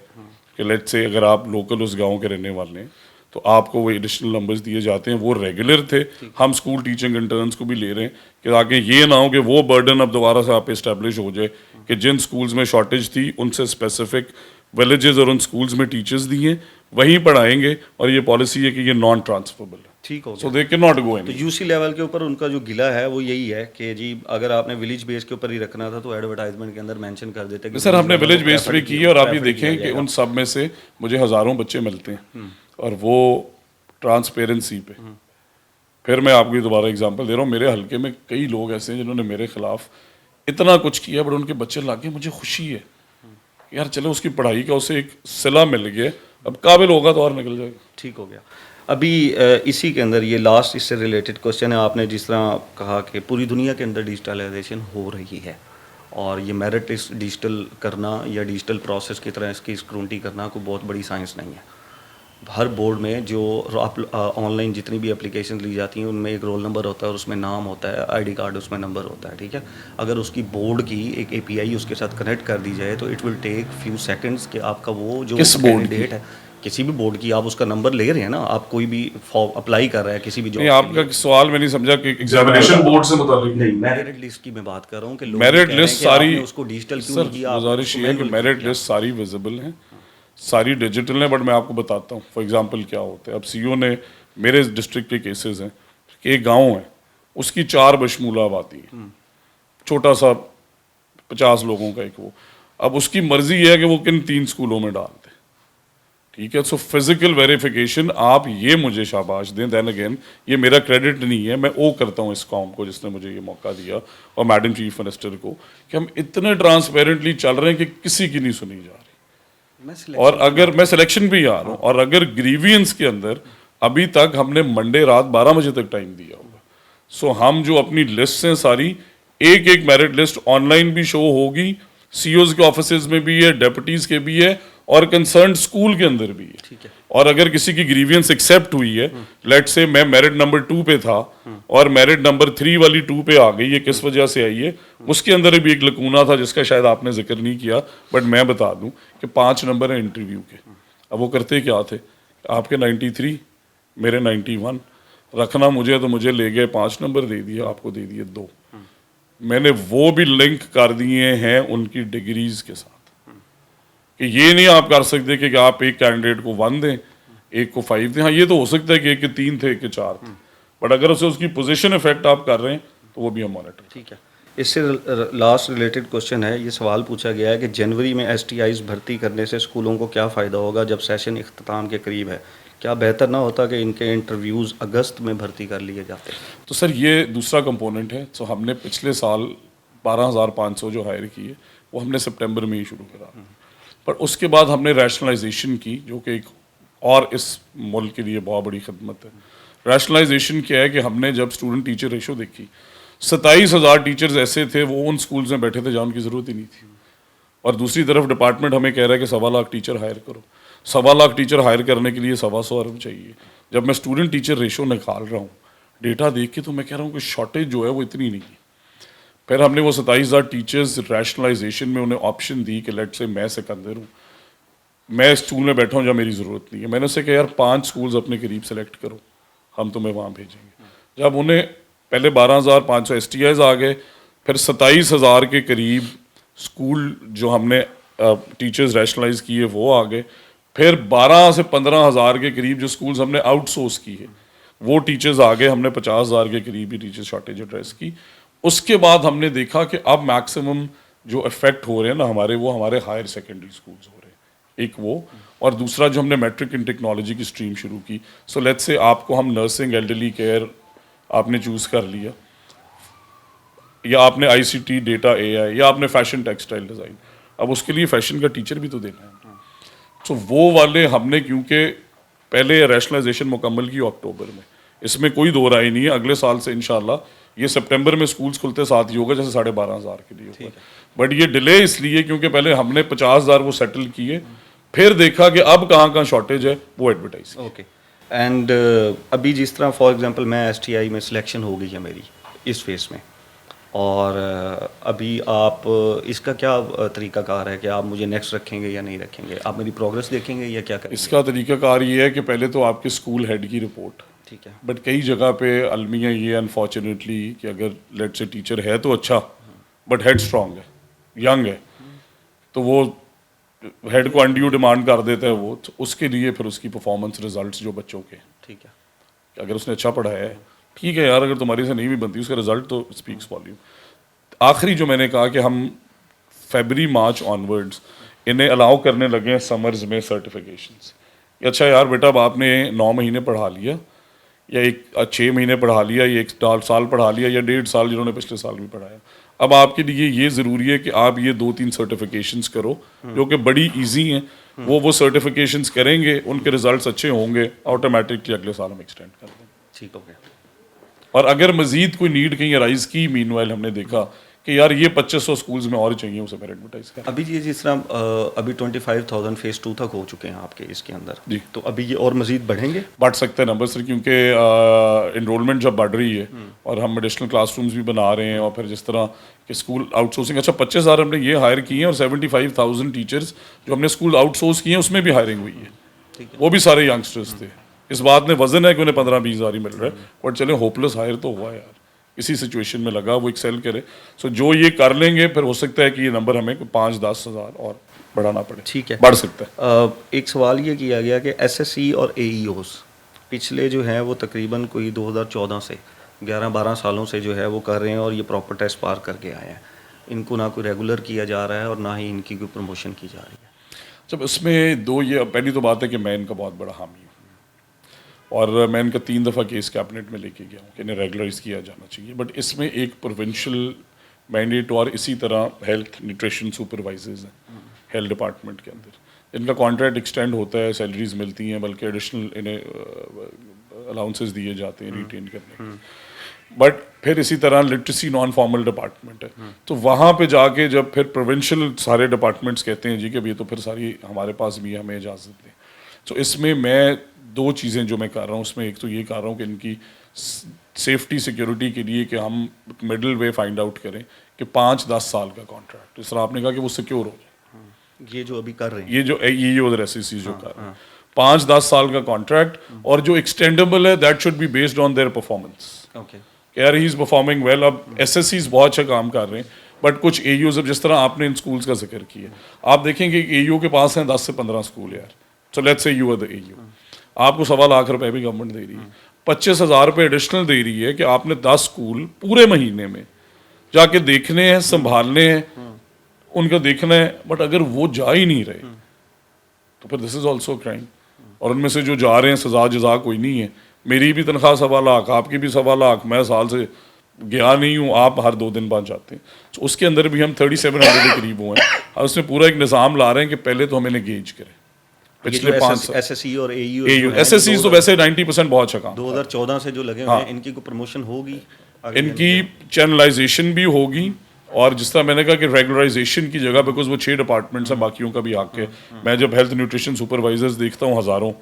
Speaker 2: کہ لیٹ سے اگر آپ لوکل اس گاؤں کے رہنے والے ہیں تو آپ کو وہ ایڈیشنل نمبرز دیے جاتے ہیں. وہ ریگولر تھے, ہم اسکول ٹیچنگ انٹرنس کو بھی لے رہے ہیں کہ تاکہ یہ نہ ہو کہ وہ برڈن اب دوبارہ سے آپ پہ اسٹیبلش ہو جائے کہ جن سکولز میں شارٹیج تھی ان سے اسپیسیفک ولیجز اور ان سکولز میں ٹیچرز دیے وہیں پڑھائیں گے, اور یہ پالیسی ہے کہ یہ نان ٹرانسفربل ہے.
Speaker 1: ٹھیک ہو
Speaker 2: سو دے کین ناٹ گو.
Speaker 1: تو UC لیول کے اوپر ان کا جو گلا ہے وہ یہی ہے کہ جی اگر آپ نے ولیج بیس کے اوپر ہی رکھنا تھا تو ایڈورٹائزمنٹ کے اندر مینشن کر دیتے کہ
Speaker 2: سر ہم نے ولیج بیس پہ کی ہے, اور آپ یہ دیکھیں کہ ان سب میں سے مجھے ہزاروں بچے ملتے ہیں, اور وہ ٹرانسپیرنسی پہ. پھر میں آپ کو دوبارہ اگزامپل دے رہا ہوں, میرے حلقے میں کئی لوگ ایسے ہیں جنہوں نے میرے خلاف اتنا کچھ کیا بٹ ان کے بچے لاگے, مجھے خوشی ہے یار چلو اس کی پڑھائی کا اسے ایک صلہ مل گیا, اب قابل ہوگا تو اور نکل جائے گا.
Speaker 1: ٹھیک ہو گیا. ابھی اسی کے اندر یہ لاسٹ اس سے ریلیٹڈ کوشچن ہے. آپ نے جس طرح کہا کہ پوری دنیا کے اندر ڈیجیٹلائزیشن ہو رہی ہے, اور یہ میرٹ لسٹ ڈیجیٹل کرنا یا ڈیجیٹل پروسیس کی طرح اس کی اسکرونٹی کرنا کوئی بہت بڑی سائنس نہیں ہے. ہر بورڈ میں جو آن لائن جتنی بھی اپلیکیشن لی جاتی ہیں ان میں ایک رول نمبر ہوتا ہے اور اس میں نام ہوتا ہے, ID کارڈ اس میں نمبر ہوتا ہے. ٹھیک ہے. اگر اس کی بورڈ کی ایک API اس کے ساتھ کنیکٹ کر دی جائے تو it will take few seconds کہ آپ کا وہ جو کینڈیڈیٹ ہے کسی بھی بورڈ کی, آپ اس کا نمبر لے رہے ہیں نا, آپ کوئی بھی اپلائی کر رہا ہے کسی بھی جاب.
Speaker 2: آپ کا سوال میں نہیں سمجھا کہ ایگزامینیشن بورڈ سے متعلق
Speaker 1: نہیں, میرٹ لسٹ کی میں بات کر رہا ہوں کہ
Speaker 2: میرٹ لسٹ ساری
Speaker 1: اس کو ڈیجیٹل کیوں نہیں کیا.
Speaker 2: گزارش یہ ہے کہ میرٹ لسٹ ساری ویزیبل ہیں, ساری ڈیجیٹل ہیں, بٹ میں آپ کو بتاتا ہوں فار ایگزامپل کیا ہوتا ہے. اب CO نے میرے ڈسٹرکٹ کے کیسز ہیں کہ ایک گاؤں ہے, اس کی 4 بشمولہ آبادی ہے, چھوٹا سا 50 لوگوں کا ایک وہ. اب اس کی مرضی یہ ہے کہ وہ کن 3 اسکولوں میں ڈال دے. ٹھیک ہے. سو فزیکل ویریفیکیشن آپ یہ مجھے شاباش دیں, دین اگین یہ میرا کریڈٹ نہیں ہے, میں او کرتا ہوں اس قوم کو جس نے مجھے یہ موقع دیا اور میڈم چیف منسٹر کو کہ ہم اتنے ٹرانسپیرنٹلی چل رہے ہیں کہ کسی کی نہیں سنی جا رہی. اور اگر میں سلیکشن بھی آ رہا ہوں, اور اگر گریوینس کے اندر ابھی تک ہم نے منڈے رات 12 بجے تک ٹائم دیا ہوگا, سو ہم جو اپنی لسٹ ہیں ساری ایک ایک میرٹ لسٹ آن لائن بھی شو ہوگی, سی اوز کے آفیسز میں بھی ہے, ڈیپٹیز کے بھی ہے, اور کنسرنڈ اسکول کے اندر بھی ہے. اور اگر کسی کی گریوینس ایکسیپٹ ہوئی ہے, لیٹ سے میں میرٹ نمبر 2 پہ تھا اور میرٹ نمبر 3 والی 2 پہ آ گئی, یہ کس وجہ سے آئی ہے, اس کے اندر بھی ایک لکونہ تھا جس کا شاید آپ نے ذکر نہیں کیا, بٹ میں بتا دوں کہ 5 نمبر ہیں انٹرویو کے. اب وہ کرتے کیا تھے, آپ کے 93 میرے 91 رکھنا مجھے, تو مجھے لے گئے 5 نمبر دے دیے, آپ کو دے دیے 2. میں نے وہ بھی لنک کر دیے ہیں ان کی ڈگریز کے ساتھ کہ یہ نہیں آپ کر سکتے کہ آپ ایک کینڈیڈیٹ کو 1 دیں, ایک کو 5 دیں. ہاں یہ تو ہو سکتا ہے کہ ایک کے 3 تھے, ایک کے 4 تھے, بٹ اگر اسے اس کی پوزیشن افیکٹ آپ کر رہے ہیں تو وہ بھی ہم مانیٹر.
Speaker 1: ٹھیک ہے. اس سے لاسٹ ریلیٹڈ کوشچن ہے, یہ سوال پوچھا گیا ہے کہ جنوری میں ایس ٹی آئیز بھرتی کرنے سے اسکولوں کو کیا فائدہ ہوگا جب سیشن اختتام کے قریب ہے؟ کیا بہتر نہ ہوتا کہ ان کے انٹرویوز اگست میں بھرتی کر لیے جاتے؟
Speaker 2: تو سر یہ دوسرا کمپوننٹ ہے. سو ہم نے پچھلے سال 12,500 جو ہائر کی ہے وہ ہم نے سپٹمبر میں ہی شروع کرا, پر اس کے بعد ہم نے ریشنلائزیشن کی, جو کہ ایک اور اس ملک کے لیے بہت بڑی خدمت ہے. ریشنلائزیشن کیا ہے کہ ہم نے جب اسٹوڈنٹ ٹیچر ریشو دیکھی, 27,000 ٹیچرز ایسے تھے وہ ان اسکولز میں بیٹھے تھے جہاں ان کی ضرورت ہی نہیں تھی, اور دوسری طرف ڈپارٹمنٹ ہمیں کہہ رہا ہے کہ 1.25 لاکھ ٹیچر ہائر کرو. 1.25 لاکھ ٹیچر ہائر کرنے کے لیے 125 ارب چاہیے. جب میں اسٹوڈنٹ ٹیچر ریشو نکال رہا ہوں ڈیٹا دیکھ کے, تو میں کہہ رہا ہوں کہ شارٹیج جو ہے وہ اتنی نہیں ہے. پھر ہم نے وہ 27,000 ٹیچرز ریشنلائزیشن میں انہیں آپشن دی کہ لیٹ سے میں سکندر ہوں, میں اسکول میں بیٹھا ہوں جہاں میری ضرورت نہیں ہے. میں نے اسے کہا یار 5 اسکولز اپنے قریب سلیکٹ کرو, ہم تمہیں وہاں بھیجیں گے. جب انہیں پہلے 12,500 ایس ٹی آئیز آ گئے, پھر 27,000 کے قریب اسکول جو ہم نے ٹیچرز ریشنلائز کیے وہ آ گئے, پھر 12 سے 15,000 کے قریب جو اسکولز ہم نے آؤٹ سورس کی ہے وہ ٹیچرز آ گئے. ہم نے 50,000 کے قریب ہی ٹیچر شارٹیج ایڈریس کی. اس کے بعد ہم نے دیکھا کہ اب میکسیمم جو افیکٹ ہو رہے ہیں نا ہمارے, وہ ہمارے ہائر سیکنڈری اسکولز ہو رہے ہیں, ایک وہ, اور دوسرا جو ہم نے میٹرک ان ٹیکنالوجی کی اسٹریم شروع کی. سو لیٹس سے آپ کو ہم نرسنگ, ایلڈرلی کیئر آپ نے چوز کر لیا, یا آپ نے آئی سی ٹی, ڈیٹا, اے آئی, یا آپ نے فیشن ٹیکسٹائل ڈیزائن, اب اس کے لیے فیشن کا ٹیچر بھی تو دینا ہے. سو وہ والے ہم نے, کیونکہ پہلے ریشنلائزیشن مکمل کی اکتوبر میں, اس میں کوئی دو رائے نہیں ہے, اگلے سال سے انشاءاللہ یہ سپٹمبر میں اسکولس کھلتے ساتھ ہی ہوگا جیسے 12,500 کے لیے ہوگا. بٹ یہ ڈیلے اس لیے کیونکہ پہلے ہم نے 50,000 وہ سیٹل کیے, پھر دیکھا کہ اب کہاں کہاں شارٹیج ہے, وہ ایڈورٹائز.
Speaker 1: اوکے. اینڈ ابھی جس طرح فار ایگزامپل میں ایس ٹی آئی میں سلیکشن ہو گئی ہے میری اس فیس میں, اور ابھی آپ اس کا کیا طریقہ کار ہے کہ آپ مجھے نیکسٹ رکھیں گے یا نہیں رکھیں گے؟ آپ میری پروگرس دیکھیں گے یا کیا کریں گے؟
Speaker 2: اس کا طریقہ کار یہ ہے کہ پہلے تو آپ کے اسکول ہیڈ کی رپورٹ,
Speaker 1: ٹھیک ہے,
Speaker 2: بٹ کئی جگہ پہ المیہ یہ انفارچونیٹلی کہ اگر لیٹ سے ٹیچر ہے تو اچھا, بٹ ہیڈ اسٹرانگ ہے, ینگ ہے, تو وہ ہیڈ کو انڈیو ڈیمانڈ کر دیتا ہے وہ, تو اس کے لیے پھر اس کی پرفارمنس ریزلٹس جو بچوں کے,
Speaker 1: ٹھیک ہے,
Speaker 2: کہ اگر اس نے اچھا پڑھا ہے ٹھیک ہے یار, اگر تمہاری سے نہیں بھی بنتی اس کا رزلٹ تو اسپیکس والیوم. آخری جو میں نے کہا کہ ہم فیبری مارچ آنورڈز انہیں الاؤ کرنے لگے ہیں سمرز میں سرٹیفکیشنس, کہ اچھا یار بیٹا اب آپ نے 9 مہینے پڑھا لیا, یا 6 مہینے پڑھا لیا, یا 1 سال پڑھا لیا, یا 1.5 سال جنہوں نے پچھلے سال بھی پڑھایا, اب آپ کے لیے یہ ضروری ہے کہ آپ یہ 2-3 سرٹیفکیشنس کرو جو کہ بڑی ایزی ہیں. وہ سرٹیفکیشنس کریں گے, ان کے ریزلٹس اچھے ہوں گے, آٹومیٹکلی اگلے سال ہم ایکسٹینڈ کر دیں گے.
Speaker 1: ٹھیک ہو گیا. اور
Speaker 2: اگر مزید کوئی نیڈ کہیں ارائز کی, مین وائل ہم نے دیکھا کہ یار یہ 2500 اسکولز میں اور چاہیے, اسے پھر ایڈورٹائز کریں.
Speaker 1: ابھی یہ جس طرح ابھی 25,000 فیز 2 تک ہو چکے ہیں آپ کے اس کے اندر,
Speaker 2: جی,
Speaker 1: تو ابھی یہ اور مزید بڑھیں گے؟
Speaker 2: بڑھ سکتے ہیں نمبر سر, کیونکہ انرولمنٹ جب بڑھ رہی ہے اور ہم ایڈیشنل کلاس رومز بھی بنا رہے ہیں, اور پھر جس طرح کہ اسکول آؤٹ سورسنگ, اچھا 25,000 ہم نے یہ ہائر کی ہیں, اور 75,000 ٹیچرز جو ہم نے اسکول آؤٹ سورس کیے ہیں اس میں بھی ہائرنگ ہوئی ہے, وہ بھی سارے ینگسٹرز تھے. اس بات میں وزن ہے کہ انہیں 15-20 ہزار ہی مل رہا ہے, بٹ چلیں ہوپلیس ہائر تو ہوا یار, اسی سچویشن میں لگا وہ ایکسیل کرے. سو جو یہ کر لیں گے پھر ہو سکتا ہے کہ یہ نمبر ہمیں 5-10 ہزار اور بڑھانا پڑے.
Speaker 1: ٹھیک ہے,
Speaker 2: بڑھ سکتا ہے.
Speaker 1: ایک سوال یہ کیا گیا کہ ایس ایس سی اور اے ای اوز پچھلے جو ہیں وہ تقریباً کوئی 2014 سے 11-12 سالوں سے جو ہے وہ کر رہے ہیں, اور یہ پراپر ٹیسٹ پار کر کے آئے ہیں. ان کو نہ کوئی ریگولر کیا جا رہا ہے اور نہ ہی ان کی کوئی پروموشن کی جا رہی ہے.
Speaker 2: جب اس میں دو یہ پہلی تو بات ہے کہ میں ان کا بہت بڑا حامی ہوں اور میں ان کا 3 دفعہ کیس کیبنٹ میں لے کے گیا ہوں کہ انہیں ریگولرائز کیا جانا چاہیے. بٹ اس میں ایک پروونشل مینڈیٹ اور اسی طرح ہیلتھ نیوٹریشن سپروائزرز ہیں ہیلتھ ڈپارٹمنٹ کے اندر. ان کا کانٹریکٹ ایکسٹینڈ ہوتا ہے, سیلریز ملتی ہیں, بلکہ ایڈیشنل انہیں الاؤنسز دیے جاتے ہیں ریٹین کرنے کے. بٹ پھر اسی طرح لٹریسی نان فارمل ڈپارٹمنٹ ہے, تو وہاں پہ جا کے جب پھر پروونشل سارے ڈپارٹمنٹس کہتے ہیں جی کہ یہ تو پھر ساری ہمارے پاس بھی ہے, ہمیں اجازت دیں. تو اس میں 2 چیزیں جو میں کر رہا ہوں, اس میں ایک تو یہ کر رہا ہوں کہ ان کی سیفٹی سیکیورٹی کے لیے کہ ہم مڈل وے فائنڈ آؤٹ کریں کہ 5-10 سال کا کانٹریکٹ, اس طرح آپ نے کہا کہ وہ سیکیور ہو جائے.
Speaker 1: یہ جو ابھی کر رہے ہیں,
Speaker 2: یہ جو اور ایس سی جو کر رہے ہیں 5-10 سال کا کانٹریکٹ, اور جو ایکسٹینڈیبل ہے that should be based on their performance.
Speaker 1: Okay,
Speaker 2: کہ یار ہی از پرفارمنگ ویل. اب ایس ایس سیز بہت اچھا کام کر رہے ہیں, بٹ کچھ اے یوز, اب جس طرح آپ نے ان اسکولس کا ذکر کیا, آپ دیکھیں کہ اے یو کے پاس ہیں 10 سے 15 اسکول یار. So let's say you are the A U, آپ کو 1.25 لاکھ روپے بھی گورنمنٹ دے رہی ہے, 25,000 روپے ایڈیشنل دے رہی ہے کہ آپ نے 10 اسکول پورے مہینے میں جا کے دیکھنے ہیں, سنبھالنے ہیں, ان کا دیکھنا ہے. بٹ اگر وہ جا ہی نہیں رہے تو پھر دس از آلسو کرائم. اور ان میں سے جو جا رہے ہیں سزا جزا کوئی نہیں ہے. میری بھی تنخواہ 1.25 لاکھ, آپ کی بھی 1.25 لاکھ, میں سال سے گیا نہیں ہوں, آپ ہر 2 دن بعد جاتے ہیں. تو اس کے اندر بھی ہم 3700 کے قریب ہوئے ہیں, اور اس میں پورا ایک نظام لا رہے ہیں کہ پہلے تو ہمیں انگیج کریں. پچھلے 5 سال
Speaker 1: ایس ایس سی اور اے یو
Speaker 2: ایس ایس سیز تو ویسے 90% بہت اچھا کام
Speaker 1: 2014 سے جو لگے ہوئے ہیں, ان کی کوئی پروموشن ہوگی,
Speaker 2: ان کی چینلائزیشن بھی ہوگی. اور جس طرح میں نے کہا کہ ریگولرائزیشن کی جگہ, بیکاز وہ 6 ڈپارٹمنٹس ہیں, باقیوں کا بھی حق ہے. میں جب ہیلتھ نیوٹریشن سپروائزرز دیکھتا ہوں ہزاروں,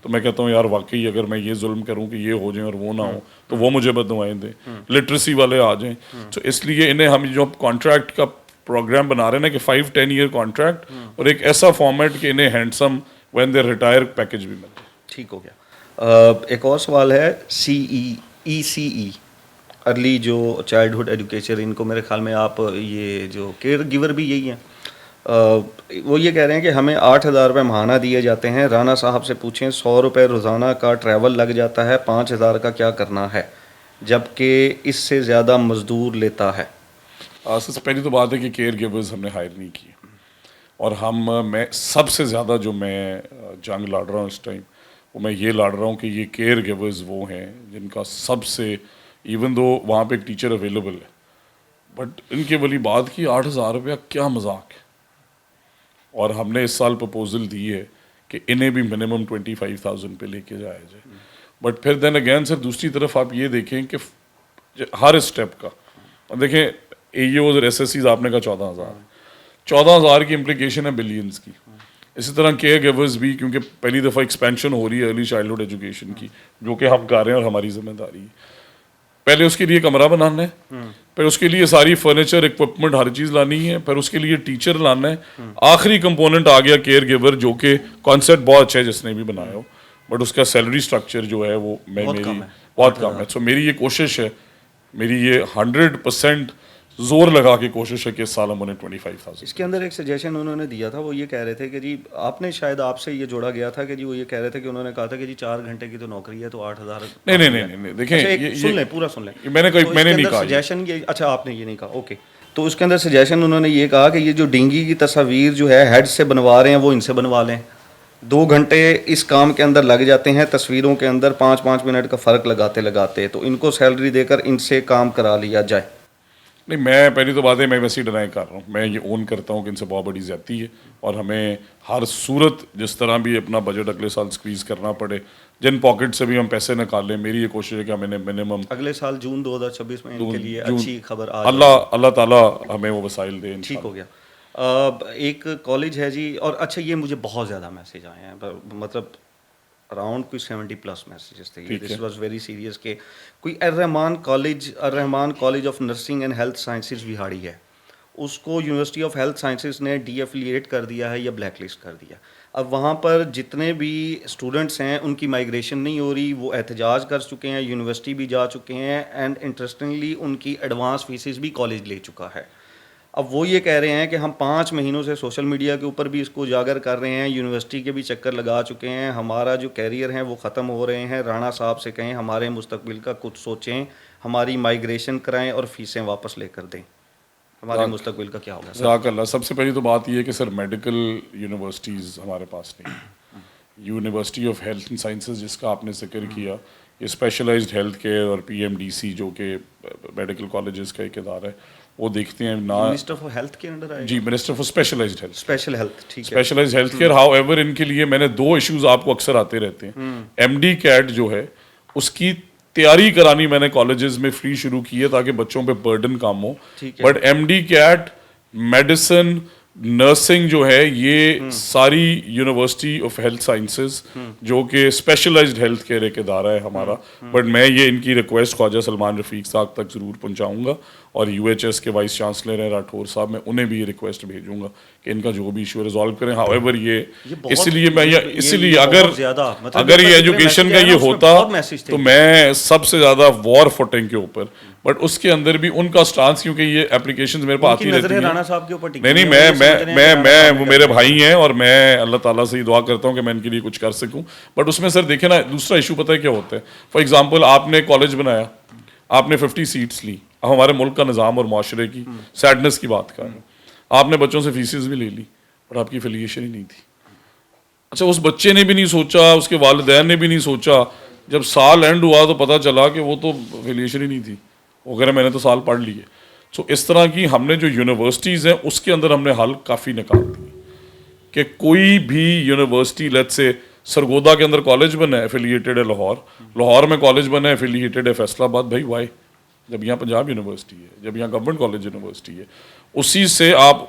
Speaker 2: تو میں کہتا ہوں یار واقعی اگر میں یہ ظلم کروں کہ یہ ہو جائیں اور وہ نہ ہو, تو وہ مجھے بددعائیں دیں, لٹریسی والے آ جائیں. تو اس لیے انہیں ہم جو کانٹریکٹ کا پروگرام بنا رہے ہیں نا کہ 5-10 ایئر کانٹریکٹ, اور ایک ایسا فارمیٹ کہ انہیں handsome when they retire package بھی ملے.
Speaker 1: ٹھیک ہو گیا. ایک اور سوال ہے, ECE ارلی جو چائلڈہڈ ایجوکیشن, ان کو میرے خیال میں آپ یہ جو کیئر گیور بھی یہی ہیں, وہ یہ کہہ رہے ہیں کہ ہمیں 8,000 روپے ماہانہ دیے جاتے ہیں. رانا صاحب سے پوچھیں 100 روپے روزانہ کا ٹریول لگ جاتا ہے, 5,000 کا کیا کرنا ہے, جبکہ اس سے زیادہ مزدور لیتا ہے.
Speaker 2: سب سے پہلی تو بات ہے کہ کیئر گیورز ہم نے ہائر نہیں کیے, اور میں سب سے زیادہ جو میں جنگ لڑ رہا ہوں اس ٹائم, وہ میں یہ لڑ رہا ہوں کہ یہ کیئر گیورز وہ ہیں جن کا سب سے, ایون دو وہاں پہ ایک ٹیچر اویلیبل ہے, بٹ ان کے والی بات کی 8,000 روپیہ کیا مذاق ہے. اور ہم نے اس سال پرپوزل دی ہے کہ انہیں بھی منیمم 25,000 پہ لے کے جایا جائے. بٹ پھر دین اگین سر دوسری طرف آپ یہ دیکھیں کہ ہر اسٹیپ کا, دیکھیں اے یوز اور ایس ایس سیز آپ نے کہا 14,000 کی امپلیکیشن ہے بلینز کی. اسی طرح کیئر گیورز بھی, کیونکہ پہلی دفعہ ایکسپینشن ہو رہی ہے ارلی چائلڈہڈ ایجوکیشن کی, جو کہ ہم کر رہے ہیں اور ہماری ذمہ داری ہے. پہلے اس کے لیے کمرہ بنانا ہے, پھر اس کے لیے ساری فرنیچر اکوپمنٹ ہر چیز لانی ہے, پھر اس کے لیے ٹیچر لانا ہے. آخری کمپوننٹ آ گیا کیئر گیور, جو کہ کانسیپٹ بہت اچھا ہے جس نے بھی بنایا ہو, بٹ اس کا سیلری اسٹرکچر جو ہے وہ میری بہت کم ہے. سو میری یہ کوشش ہے, میری یہ 100% زور لگا کے کوشش ہے کہ اس سال ہم انہیں 25,000.
Speaker 1: اس کے اندر ایک سجیشن انہوں نے دیا تھا, وہ یہ کہہ رہے تھے کہ جی آپ نے شاید آپ سے یہ جوڑا گیا تھا کہ جی وہ یہ کہہ رہے تھے کہ انہوں نے کہا تھا کہ جی 4 گھنٹے کی تو نوکری ہے تو 8,000.
Speaker 2: نہیں دیکھیں
Speaker 1: سن لیں, پورا سن لیں.
Speaker 2: میں نے نہیں کہا
Speaker 1: سجیشن یہ, اچھا آپ نے یہ نہیں کہا, اوکے. تو اس کے اندر سجیشن انہوں نے یہ کہا کہ یہ جو ڈینگی کی تصاویر جو ہے ہیڈ سے بنوا رہے ہیں وہ ان سے بنوا لیں. 2 گھنٹے اس کام کے اندر لگ جاتے ہیں, تصویروں کے اندر 5-5 منٹ کا فرق لگاتے, تو ان کو سیلری دے کر ان سے کام کرا لیا جائے.
Speaker 2: نہیں, میں پہلی تو بات ہے میں ویسے ہی ڈرائی کر رہا ہوں, میں یہ اون کرتا ہوں کہ ان سے بہت بڑی زیادتی ہے, اور ہمیں ہر صورت جس طرح بھی اپنا بجٹ اگلے سال سکویز کرنا پڑے, جن پاکٹ سے بھی ہم پیسے نکال لیں, میری یہ کوشش ہے کہ ہمیں منیمم
Speaker 1: اگلے سال جون 2026 میں ان کے لیے اچھی خبر آ
Speaker 2: اللہ تعالیٰ ہمیں وہ وسائل دے.
Speaker 1: ٹھیک ہو گیا. ایک کالج ہے جی, اور اچھا یہ مجھے بہت زیادہ میسیج آئے ہیں, مطلب اراؤنڈ کوئی 70+ میسیجز تھے. دس واز ویری سیریس کہ کوئی Al Rahman college of nursing and health sciences Vehari ہے, اس کو یونیورسٹی آف ہیلتھ سائنسز نے ڈی ایفیلیٹ کر دیا ہے یا بلیک لسٹ کر دیا. اب وہاں پر جتنے بھی اسٹوڈنٹس ہیں ان کی مائیگریشن نہیں ہو رہی, وہ احتجاج کر چکے ہیں, یونیورسٹی بھی جا چکے ہیں, اینڈ انٹرسٹنگلی ان کی ایڈوانس فیسز بھی کالج لے چکا ہے. اب وہ یہ کہہ رہے ہیں کہ ہم 5 مہینوں سے سوشل میڈیا کے اوپر بھی اس کو اجاگر کر رہے ہیں, یونیورسٹی کے بھی چکر لگا چکے ہیں, ہمارا جو کیریئر ہیں وہ ختم ہو رہے ہیں. رانا صاحب سے کہیں ہمارے مستقبل کا کچھ سوچیں, ہماری مائیگریشن کرائیں اور فیسیں واپس لے کر دیں. ہمارے مستقبل کا کیا ہوگا؟
Speaker 2: جزاک اللہ. سب سے پہلی تو بات یہ ہے کہ سر میڈیکل یونیورسٹیز ہمارے پاس نہیں ہیں. University of health and sciences جس کا آپ نے ذکر کیا, یہ اسپیشلائزڈ ہیلتھ کیئر اور PMDC جو کہ میڈیکل کالجز کا ایک ادارہ ہے, وہ دیکھتے ہیں نا.
Speaker 1: منسٹر فار ہیلتھ کے انڈر آئے گا؟
Speaker 2: جی, minister for specialized health.
Speaker 1: Special health, ٹھیک ہے.
Speaker 2: Specialized health care. However ان کے لیے میں نے 2 ایشوز آپ کو اکثر آتے رہتے ہیں. MD CAT جو ہے اس کی تیاری کرانی میں نے کالجز میں فری شروع کی ہے تاکہ بچوں پہ burden come who. But MD CAT, medicine, nursing جو ہے یہ ساری یونیورسٹی آف ہیلتھ سائنسز جو کہ اسپیشلائزڈ ہیلتھ کیئر ایک ادارہ ہے ہمارا. بٹ میں یہ ان کی ریکویسٹ خواجہ سلمان رفیق صاحب تک ضرور پہنچاؤں گا, اور UHS کے وائس چانسلر ہیں راٹھور صاحب, میں انہیں بھی یہ ریکویسٹ بھیجوں گا کہ ان کا جو بھی ایشو ریزالو کریں. ہاؤ ایور یہ اس لیے اگر یہ ایجوکیشن کا یہ ہوتا تو میں سب سے زیادہ وار فوٹنگ کے اوپر, بٹ اس کے اندر بھی ان کا سٹانس, کیونکہ یہ اپلیکیشنز میرے پاس آتی رہتی ہیں. نہیں, وہ میرے بھائی ہیں اور میں اللہ تعالیٰ سے یہ دعا کرتا ہوں کہ میں ان کے لیے کچھ کر سکوں. بٹ اس میں سر دیکھیں نا, دوسرا ایشو پتہ ہے کیا ہوتا ہے. فار ایگزامپل آپ نے کالج بنایا, آپ نے 50 سیٹس لی. اب ہمارے ملک کا نظام اور معاشرے کی سیڈنس کی بات کر رہے ہیں, آپ نے بچوں سے فیسز بھی لے لی بٹ آپ کی افیلیشن ہی نہیں تھی. اچھا, اس بچے نے بھی نہیں سوچا, اس کے والدین نے بھی نہیں سوچا, جب سال اینڈ ہوا تو پتہ چلا کہ وہ تو افیلیشن ہی نہیں تھی, وغیرہ میں نے تو سال پڑھ لیے. سو اس طرح کی ہم نے جو یونیورسٹیز ہیں اس کے اندر ہم نے حل کافی نکال دی کہ کوئی بھی یونیورسٹی, لیٹس سے سرگودا کے اندر کالج بنا ہے ایفیلیٹڈ ہے لاہور, لاہور میں کالج بنا ہے ایفیلیٹڈ ہے فیصل آباد. بھائی وائی, جب یہاں پنجاب یونیورسٹی ہے, جب یہاں گورنمنٹ کالج یونیورسٹی ہے, اسی سے آپ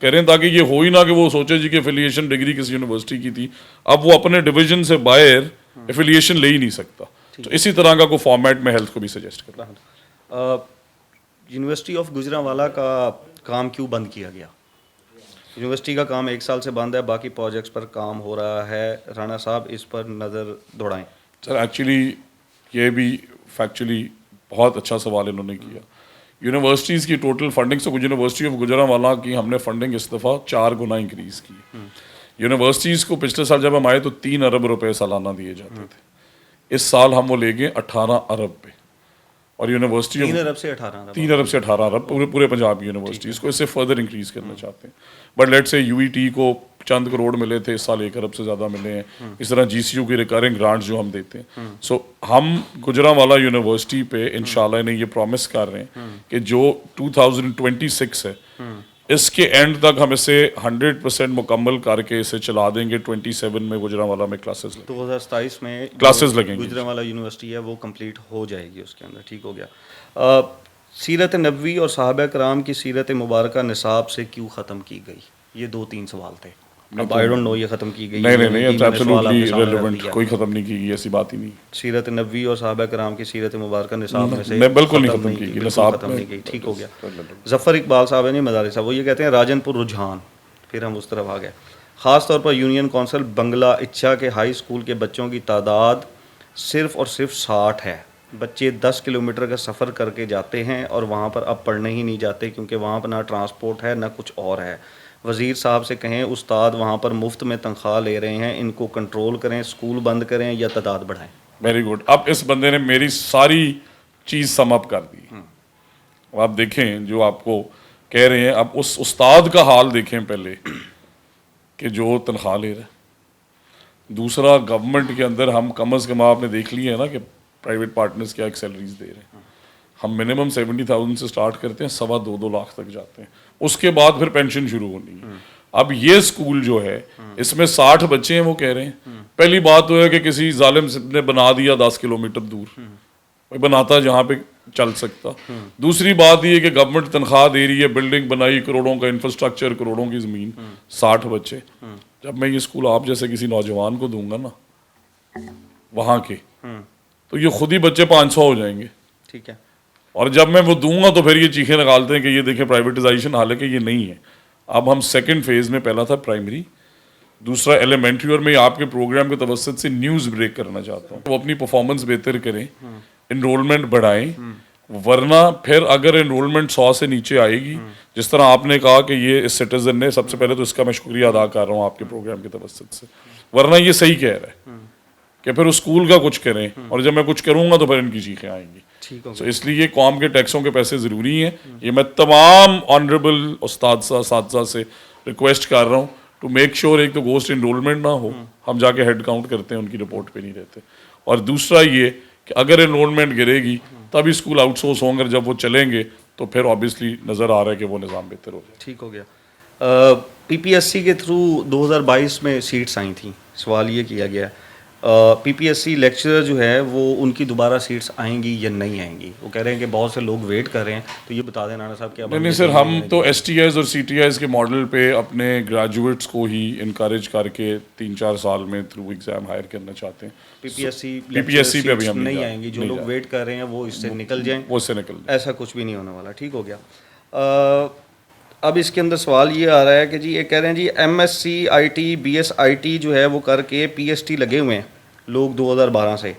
Speaker 2: کریں تاکہ یہ ہو ہی نہ کہ وہ سوچے جی کہ ایفیلیشن ڈگری کسی یونیورسٹی کی تھی, اب وہ اپنے ڈویژن سے باہر ایفیلیشن لے ہی نہیں سکتا. تو اسی طرح کا کوئی فارمیٹ میں ہیلتھ کو بھی سجیسٹ کرتا ہوں.
Speaker 1: یونیورسٹی آف گوجرانوالا کا کام کیوں بند کیا گیا؟ یونیورسٹی کا کام 1 سال سے بند ہے, باقی پروجیکٹس پر کام ہو رہا ہے. رانا صاحب اس پر نظر دوڑائیں.
Speaker 2: سر ایکچولی یہ بھی فیکچولی بہت اچھا سوال انہوں نے کیا. یونیورسٹیز کی ٹوٹل فنڈنگ سے یونیورسٹی آف گوجرانوالا کی ہم نے فنڈنگ اس دفعہ 4 گنا انکریز کی. یونیورسٹیز کو پچھلے سال جب ہم آئے تو 3 ارب روپے سالانہ دیے جاتے تھے. اس سال ہم وہ لے گئے 18 ارب پہ, اور یونیورسٹی
Speaker 1: 3 ارب سے 18 ارب
Speaker 2: 3 ارب سے 18 ارب پورے پنجاب کی یونیورسٹیز کو اس سے فردر انکریز کرنا چاہتے ہیں. بٹ لیٹ سے UET کو چند کروڑ ملے تھے, اس سال 1 ارب سے زیادہ ملے ہیں. اس طرح GCU کی ریکرنگ گرانٹس جو ہم دیتے ہیں. سو ہم گوجرانوالا یونیورسٹی پہ انشاءاللہ انہیں یہ پرومس کر رہے ہیں کہ جو 2026 ہے اس کے اینڈ تک ہم اسے 100% مکمل کر کے اسے چلا دیں گے. 27 میں گوجرانوالا میں کلاسز
Speaker 1: 2027 میں
Speaker 2: کلاسز لگیں گے.
Speaker 1: گوجرانوالا یونیورسٹی ہے وہ کمپلیٹ ہو جائے گی اس کے اندر, ٹھیک ہو گیا. سیرت نبوی اور صحابہ کرام کی سیرت مبارکہ نصاب سے کیوں ختم کی گئی؟ یہ 2-3 سوال تھے. اب آئی ڈونٹ نو یہ ختم کی گئی.
Speaker 2: نہیں, ایبسلیوٹلی ریلیونٹ, کوئی ختم نہیں کی گئی, ایسی بات ہی نہیں.
Speaker 1: سیرت نبوی اور صحابہ کرام کی سیرت مبارکہ نصاب میں سے
Speaker 2: بالکل نہیں ختم کی گئی, نصاب
Speaker 1: ختم نہیں گئی, ٹھیک ہو گیا. ظفر اقبال صاحب نہیں مدارس صاحب, وہ یہ کہتے ہیں راجن پور رجحان, پھر ہم اس طرف آ گئے. خاص طور پر یونین کونسل بنگلہ اچھا کے ہائی اسکول کے بچوں کی تعداد صرف اور صرف 60 ہے. بچے 10 کلومیٹر کا سفر کر کے جاتے ہیں اور وہاں پر اب پڑھنے ہی نہیں جاتے کیونکہ وہاں پر نہ ٹرانسپورٹ ہے نہ کچھ اور ہے. وزیر صاحب سے کہیں استاد وہاں پر مفت میں تنخواہ لے رہے ہیں, ان کو کنٹرول کریں, اسکول بند کریں یا تعداد بڑھائیں.
Speaker 2: Very good. اب اس بندے نے میری ساری چیز سم اپ کر دی. اب آپ دیکھیں جو آپ کو کہہ رہے ہیں, اب اس استاد کا حال دیکھیں پہلے کہ جو تنخواہ لے رہا ہے. دوسرا, گورنمنٹ کے اندر ہم کم از کم آپ نے دیکھ لی ہے نا کہ پرائیویٹ پارٹنرز کیا ایک سیلریز دے رہے ہیں. ہم منیمم 70,000 سے سٹارٹ کرتے ہیں, 2.25 لاکھ تک جاتے ہیں. اس کے بعد پھر پینشن شروع ہونی ہے. اب یہ اسکول جو ہے اس میں 60 بچے ہیں, وہ کہہ رہے ہیں. پہلی بات تو ہے کہ کسی ظالم نے بنا دیا 10 کلومیٹر دور, بناتا جہاں پہ چل سکتا. دوسری بات یہ کہ گورنمنٹ تنخواہ دے رہی ہے, بلڈنگ بنائی, کروڑوں کا انفراسٹرکچر, کروڑوں کی زمین, 60 بچے. جب میں یہ اسکول آپ جیسے کسی نوجوان کو دوں گا نا وہاں کے, تو یہ خود ہی بچے 500 ہو جائیں گے.
Speaker 1: ٹھیک ہے.
Speaker 2: اور جب میں وہ دوں گا تو پھر یہ چیخیں نکالتے ہیں کہ یہ دیکھیں پرائیویٹائزیشن, حالانکہ یہ نہیں ہے. اب ہم سیکنڈ فیز میں, پہلا تھا پرائمری, دوسرا ایلیمنٹری, اور میں آپ کے پروگرام کے توسط سے نیوز بریک کرنا چاہتا ہوں. وہ اپنی پرفارمنس بہتر کریں, انرولمنٹ بڑھائیں, ورنہ پھر اگر انرولمنٹ 100 سے نیچے آئے گی, جس طرح آپ نے کہا کہ یہ اس سٹیزن نے, سب سے پہلے تو اس کا میں شکریہ ادا کر رہا ہوں آپ کے پروگرام کے توسط سے, ورنہ یہ صحیح کہہ رہا ہے کہ پھر اس اسکول کا کچھ کریں, اور جب میں کچھ کروں گا تو پھر ان کی چیخیں آئیں گی.
Speaker 1: ٹھیک ہو
Speaker 2: سو اس لیے قوم کے ٹیکسوں کے پیسے ضروری ہیں. یہ میں تمام آنریبل اساتذہ سے ریکویسٹ کر رہا ہوں ٹو میک شیور ایک تو گوسٹ انرولمنٹ نہ ہو, ہم جا کے ہیڈ کاؤنٹ کرتے ہیں ان کی رپورٹ پہ نہیں رہتے, اور دوسرا یہ کہ اگر انرولمنٹ گرے گی تبھی اسکول آؤٹ سورس ہوں گے, جب وہ چلیں گے تو پھر آبویسلی نظر آ رہا ہے کہ وہ نظام بہتر ہو جائے.
Speaker 1: ٹھیک ہو گیا. پی پی ایس سی کے تھرو 2022 میں سیٹس آئی تھیں, سوال یہ کیا گیا پی پی ایس سی لیکچرر جو ہے وہ ان کی دوبارہ سیٹس آئیں گی یا نہیں آئیں گی؟ وہ کہہ رہے ہیں کہ بہت سے لوگ ویٹ کر رہے ہیں, تو یہ بتا دیں نانا صاحب کہ
Speaker 2: نہیں سر, ہم تو ایس ٹی آئیز اور سی ٹی آئیز کے ماڈل پہ اپنے گریجویٹس کو ہی انکریج کر کے 3-4 سال میں تھرو ایگزام ہائر کرنا چاہتے ہیں.
Speaker 1: پی پی ایس سی
Speaker 2: پہ ابھی ہم
Speaker 1: نہیں آئیں گی, جو لوگ ویٹ کر رہے ہیں وہ اس سے نکل جائیں,
Speaker 2: وہ اس سے نکل جائیں.
Speaker 1: ایسا کچھ بھی نہیں ہونے والا. ٹھیک ہو گیا. اب اس کے اندر سوال یہ آ رہا ہے کہ جی یہ کہہ رہے ہیں جی M S C I T B S I T جو ہے وہ کر کے پی ایس ٹی لگے ہوئے ہیں لوگ 2012 سے.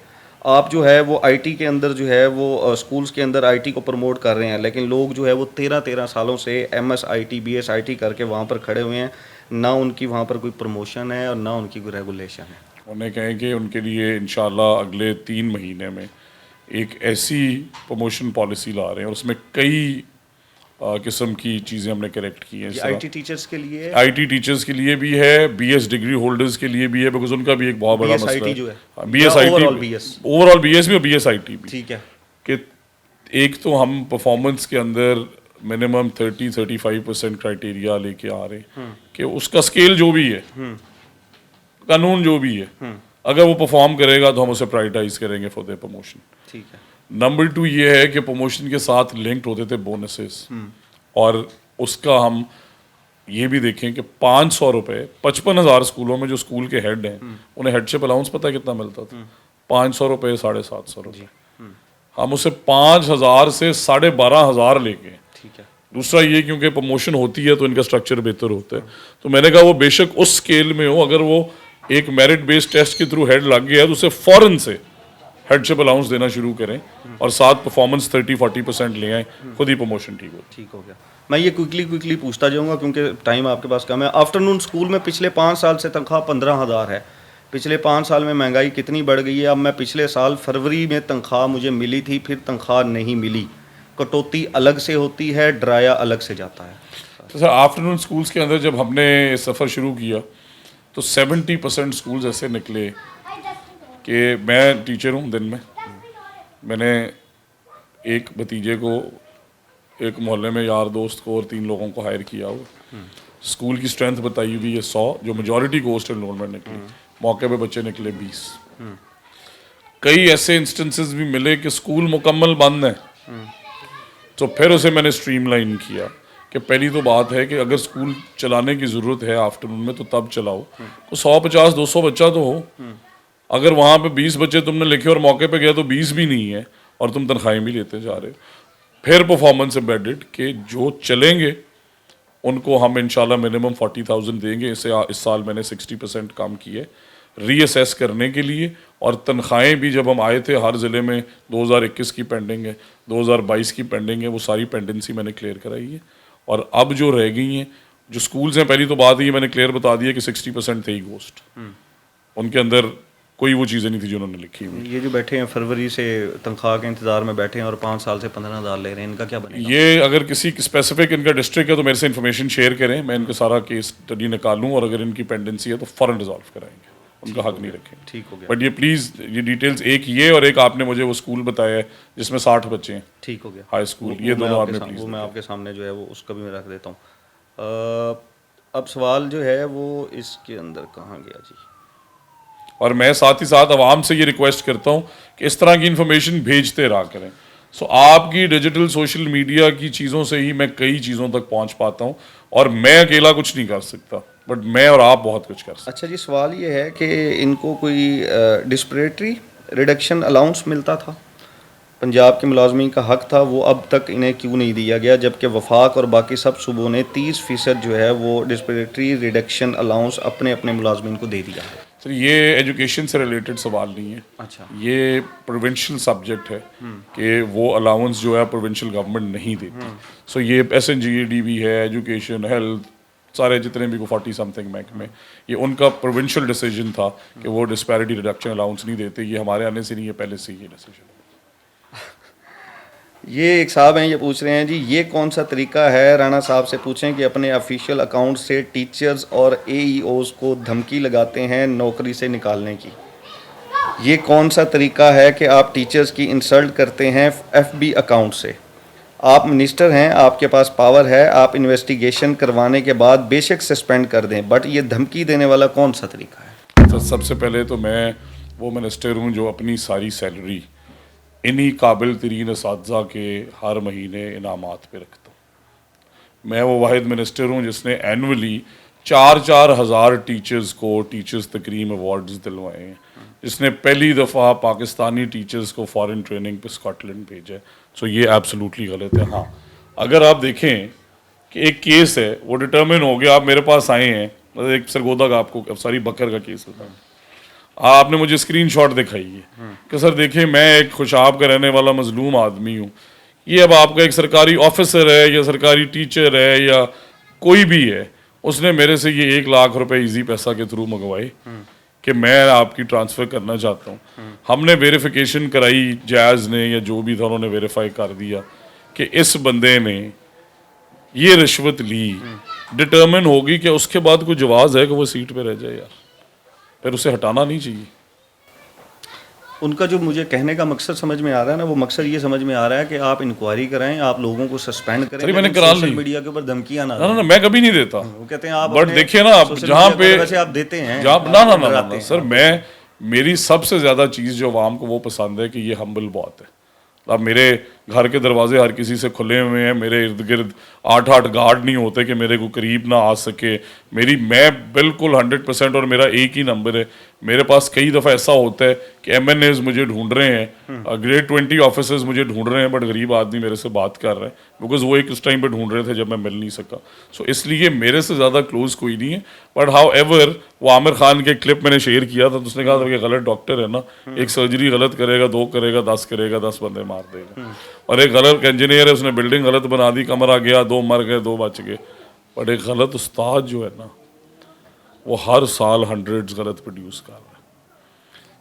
Speaker 1: آپ جو ہے وہ آئی ٹی کے اندر جو ہے وہ اسکولس کے اندر آئی ٹی کو پروموٹ کر رہے ہیں, لیکن لوگ جو ہے وہ 13 سالوں سے M S I T B S I T کر کے وہاں پر کھڑے ہوئے ہیں, نہ ان کی وہاں پر کوئی پروموشن ہے اور نہ ان کی کوئی ریگولیشن ہے.
Speaker 2: انہیں کہیں کہ ان کے لیے انشاءاللہ اگلے 3 مہینے میں ایک ایسی پروموشن پالیسی لا رہے ہیں, اور اس میں کئی قسم کی چیزیں ہم نے کریکٹ کی ہیں.
Speaker 1: آئی ٹی ٹیچرس کے لیے,
Speaker 2: آئی ٹی ٹیچرس کے لیے بھی ہے, بی ایس ڈگری ہولڈرز کے لیے بھی ہے, بیکاز ان کا بھی ایک بہت بڑا مسئلہ ہے. Be S I T, over all B S بھی اور بی ایس آئی ٹی بھی.
Speaker 1: ٹھیک ہے,
Speaker 2: کہ ایک تو ہم پرفارمنس کے اندر منیمم 30-35% کرائٹیریا لے کے آ رہے ہیں کہ اس کا اسکیل جو بھی ہے, قانون جو بھی ہے, اگر وہ پرفارم کرے گا تو ہم اسے پرائرٹائز کریں گے فار دا پروموشن.
Speaker 1: ٹھیک ہے.
Speaker 2: نمبر 2 یہ ہے کہ پروموشن کے ساتھ لنکڈ ہوتے تھے بونسز, اور اس کا ہم یہ بھی دیکھیں کہ 500 روپے 55,000 اسکولوں میں جو اسکول کے ہیڈ ہیں انہیں ہیڈ شپ الاؤنس پتہ کتنا ملتا تھا؟ 500 روپے 750 روپے. ہم اسے 5,000 سے 12,500 لے کے.
Speaker 1: ٹھیک ہے.
Speaker 2: دوسرا یہ کیونکہ پروموشن ہوتی ہے تو ان کا اسٹرکچر بہتر ہوتا ہے, تو میں نے کہا وہ بے شک اس اسکیل میں ہو, اگر وہ ایک میرٹ بیسڈ ٹیسٹ کے تھرو ہیڈ لگ گیا تو اسے فوراً سے ہیڈ شپ الاؤنس دینا شروع کریں, اور ساتھ پرفارمنس 30-40% لے آئیں, خود ہی پروموشن ٹھیک ہو.
Speaker 1: ٹھیک ہو گیا. میں یہ کوئکلی پوچھتا جاؤں گا کیونکہ ٹائم آپ کے پاس کم ہے. آفٹرنون اسکول میں پچھلے 5 سال سے تنخواہ 15,000 ہے. پچھلے 5 سال میں مہنگائی کتنی بڑھ گئی ہے. اب میں پچھلے سال فروری میں تنخواہ مجھے ملی تھی, پھر تنخواہ نہیں ملی. کٹوتی الگ سے ہوتی ہے, ڈرایا الگ سے جاتا ہے.
Speaker 2: سر آفٹرنون اسکولس کے اندر جب ہم نے سفر شروع کیا تو 70% اسکولز ایسے نکلے کہ میں ٹیچر ہوں دن میں نے ایک بھتیجے کو ایک محلے میں یار دوست کو اور 3 لوگوں کو ہائر کیا ہوا. اسکول کی اسٹرینتھ بتائی ہوئی ہے 100, جو میجورٹی گوسٹ انرولمنٹ نکلی, موقع پہ بچے نکلے 20. کئی ایسے انسٹنسز بھی ملے کہ اسکول مکمل بند ہیں, تو پھر اسے میں نے اسٹریم لائن کیا کہ پہلی تو بات ہے کہ اگر اسکول چلانے کی ضرورت ہے آفٹرنون میں تو تب چلاؤ, تو 150-200 بچہ تو ہو. اگر وہاں پہ 20 بچے تم نے لکھے اور موقع پہ گیا تو 20 بھی نہیں ہے اور تم تنخواہیں بھی لیتے جا رہے. پھر پرفارمنس امبیڈڈ کہ جو چلیں گے ان کو ہم انشاءاللہ منیمم 40,000 دیں گے. اس سال میں نے 60% کام کیے ری اسیس کرنے کے لیے, اور تنخواہیں بھی جب ہم آئے تھے ہر ضلع میں 2021 کی پینڈنگ ہے, 2022 کی پینڈنگ ہے, وہ ساری پینڈنسی میں نے کلیئر کرائی ہے. اور اب جو رہ گئی ہیں جو سکولز ہیں, پہلی تو بات یہ میں نے کلیئر بتا دیا کہ 60% تھے ہی گوسٹ, ان کے اندر کوئی وہ چیزیں نہیں تھی جو انہوں نے لکھی ہوئی.
Speaker 1: یہ جو بیٹھے ہیں فروری سے تنخواہ کے انتظار میں بیٹھے ہیں اور 5 سال سے 15,000 لے رہے ہیں, ان کا کیا بنے گا؟
Speaker 2: یہ اگر کسی اسپیسیفک ان کا ڈسٹرکٹ ہے تو میرے سے انفارمیشن شیئر کریں, میں ان کا سارا کیس اسٹڈی نکالوں, اور اگر ان کی پینڈنسی ہے تو فوراً ریزالو کرائیں گے, ان کا حق نہیں رکھیں.
Speaker 1: ٹھیک ہو گیا.
Speaker 2: بٹ یہ پلیز یہ ڈیٹیلز, ایک یہ اور ایک آپ نے مجھے وہ اسکول بتایا ہے جس میں 60 بچے ہیں,
Speaker 1: ٹھیک ہو گیا,
Speaker 2: ہائی اسکول, یہ دونوں آپ نے پلیز.
Speaker 1: وہ میں آپ کے سامنے جو ہے وہ اس کا بھی میں رکھ دیتا ہوں. اب سوال جو ہے وہ اس کے اندر کہاں گیا جی؟
Speaker 2: اور میں ساتھ ہی ساتھ عوام سے یہ ریکویسٹ کرتا ہوں کہ اس طرح کی انفارمیشن بھیجتے رہا کریں. سو آپ کی ڈیجیٹل سوشل میڈیا کی چیزوں سے ہی میں کئی چیزوں تک پہنچ پاتا ہوں, اور میں اکیلا کچھ نہیں کر سکتا, بٹ میں اور آپ بہت کچھ کر سکتے.
Speaker 1: اچھا جی, سوال یہ ہے کہ ان کو کوئی ڈسپریٹری ریڈکشن الاؤنس ملتا تھا, پنجاب کے ملازمین کا حق تھا, وہ اب تک انہیں کیوں نہیں دیا گیا, جبکہ وفاق اور باقی سب صوبوں نے 30% جو ہے وہ ڈسپریٹری ریڈکشن الاؤنس اپنے اپنے ملازمین کو دے دیا ہے.
Speaker 2: سر یہ ایجوکیشن سے ریلیٹڈ سوال نہیں ہے.
Speaker 1: اچھا,
Speaker 2: یہ پروونشل سبجیکٹ ہے کہ وہ الاؤنس جو ہے پروونشل گورنمنٹ نہیں دیتی. سو یہ ایس این جی اے ڈی بھی ہے, ایجوکیشن, ہیلتھ, سارے جتنے بھی 40 سمتھنگ محکمے, یہ ان کا پروونشل ڈیسیجن تھا کہ وہ ڈسپیرٹی ریڈکشن الاؤنس نہیں دیتے. یہ ہمارے آنے سے نہیں ہے, پہلے سے یہ ڈیسیجن.
Speaker 1: یہ ایک صاحب ہیں، یہ پوچھ رہے ہیں جی یہ کون سا طریقہ ہے، رانا صاحب سے پوچھیں کہ اپنے آفیشیل اکاؤنٹ سے ٹیچرز اور اے ای اوز کو دھمکی لگاتے ہیں نوکری سے نکالنے کی. یہ کون سا طریقہ ہے کہ آپ ٹیچرز کی انسلٹ کرتے ہیں ایف بی اکاؤنٹ سے؟ آپ منسٹر ہیں، آپ کے پاس پاور ہے، آپ انویسٹیگیشن کروانے کے بعد بے شک سسپینڈ کر دیں، بٹ یہ دھمکی دینے والا کون سا طریقہ ہے؟
Speaker 2: تو سب سے پہلے تو میں وہ منسٹر ہوں جو اپنی ساری سیلری انہی قابل ترین اساتذہ کے ہر مہینے انعامات پہ رکھتا ہوں. میں وہ واحد منسٹر ہوں جس نے اینولی 4,000 ٹیچرز کو ٹیچرز تکریم ایوارڈز دلوائے ہیں، جس نے پہلی دفعہ پاکستانی ٹیچرز کو فارن ٹریننگ پہ اسکاٹ لینڈ بھیجا ہے. سو یہ ایبسولوٹلی غلط ہے. ہاں اگر آپ دیکھیں کہ ایک کیس ہے وہ ڈٹرمن ہو گیا، آپ میرے پاس آئے ہیں، ایک سرگودا کا آپ کو ساری بکر کا کیس ہے، آپ نے مجھے اسکرین شاٹ دکھائی ہے کہ سر دیکھیں میں ایک خوشاب کا رہنے والا مظلوم آدمی ہوں، یہ اب آپ کا ایک سرکاری آفیسر ہے یا سرکاری ٹیچر ہے یا کوئی بھی ہے، اس نے میرے سے یہ 1,00,000 روپے ایزی پیسہ کے تھرو منگوائے کہ میں آپ کی ٹرانسفر کرنا چاہتا ہوں. ہم نے ویریفیکیشن کرائی، جائز نے یا جو بھی تھا انہوں نے ویریفائی کر دیا کہ اس بندے نے یہ رشوت لی. ڈٹرمن ہوگی کہ اس کے بعد کوئی جواز ہے کہ وہ سیٹ پہ رہ جائے، یار پھر اسے ہٹانا نہیں چاہیے.
Speaker 1: ان کا جو مجھے کہنے کا مقصد سمجھ میں آ رہا ہے نا، وہ مقصد یہ سمجھ میں آ رہا ہے کہ آپ انکوائری کرائیں، آپ لوگوں کو سسپینڈ کریں،
Speaker 2: میں نے کرا لی.
Speaker 1: سوشل میڈیا کے اوپر دھمکیاں نہ
Speaker 2: نہ میں کبھی نہیں دیتا.
Speaker 1: وہ کہتے ہیں آپ
Speaker 2: بٹ دیکھیے نا آپ جہاں پہ
Speaker 1: ویسے آپ دیتے ہیں
Speaker 2: نہ سر، میری سب سے زیادہ چیز جو عوام کو وہ پسند ہے کہ یہ ہمبل بہت ہے. اب میرے گھر کے دروازے ہر کسی سے کھلے ہوئے ہیں، میرے ارد گرد 8 گارڈ نہیں ہوتے کہ میرے کو قریب نہ آ سکے. میں بالکل 100%، اور میرا ایک ہی نمبر ہے. میرے پاس کئی دفعہ ایسا ہوتا ہے کہ ایم این ایز مجھے ڈھونڈ رہے ہیں، گریڈ 20 آفیسرز مجھے ڈھونڈ رہے ہیں، بٹ غریب آدمی میرے سے بات کر رہے ہیں بیکاز وہ ایک اس ٹائم پہ ڈھونڈ رہے تھے جب میں مل نہیں سکا. سو اس لیے میرے سے زیادہ کلوز کوئی نہیں ہے. بٹ ہاؤ ایور وہ عامر خان کے کلپ میں نے شیئر کیا تھا تو اس نے کہا تھا کہ غلط ڈاکٹر ہے نا، ایک سرجری غلط کرے گا، 2 کرے گا، 10 کرے گا، 10 بندے مار دے گا. اور ایک غلط انجینئر ہے، اس نے بلڈنگ غلط بنا دی، کمرہ گیا، 2 مر گئے، 2 بچ گئے. بٹ ایک غلط استاد جو ہے نا وہ ہر سال 100 غلط پروڈیوس کر رہا ہے.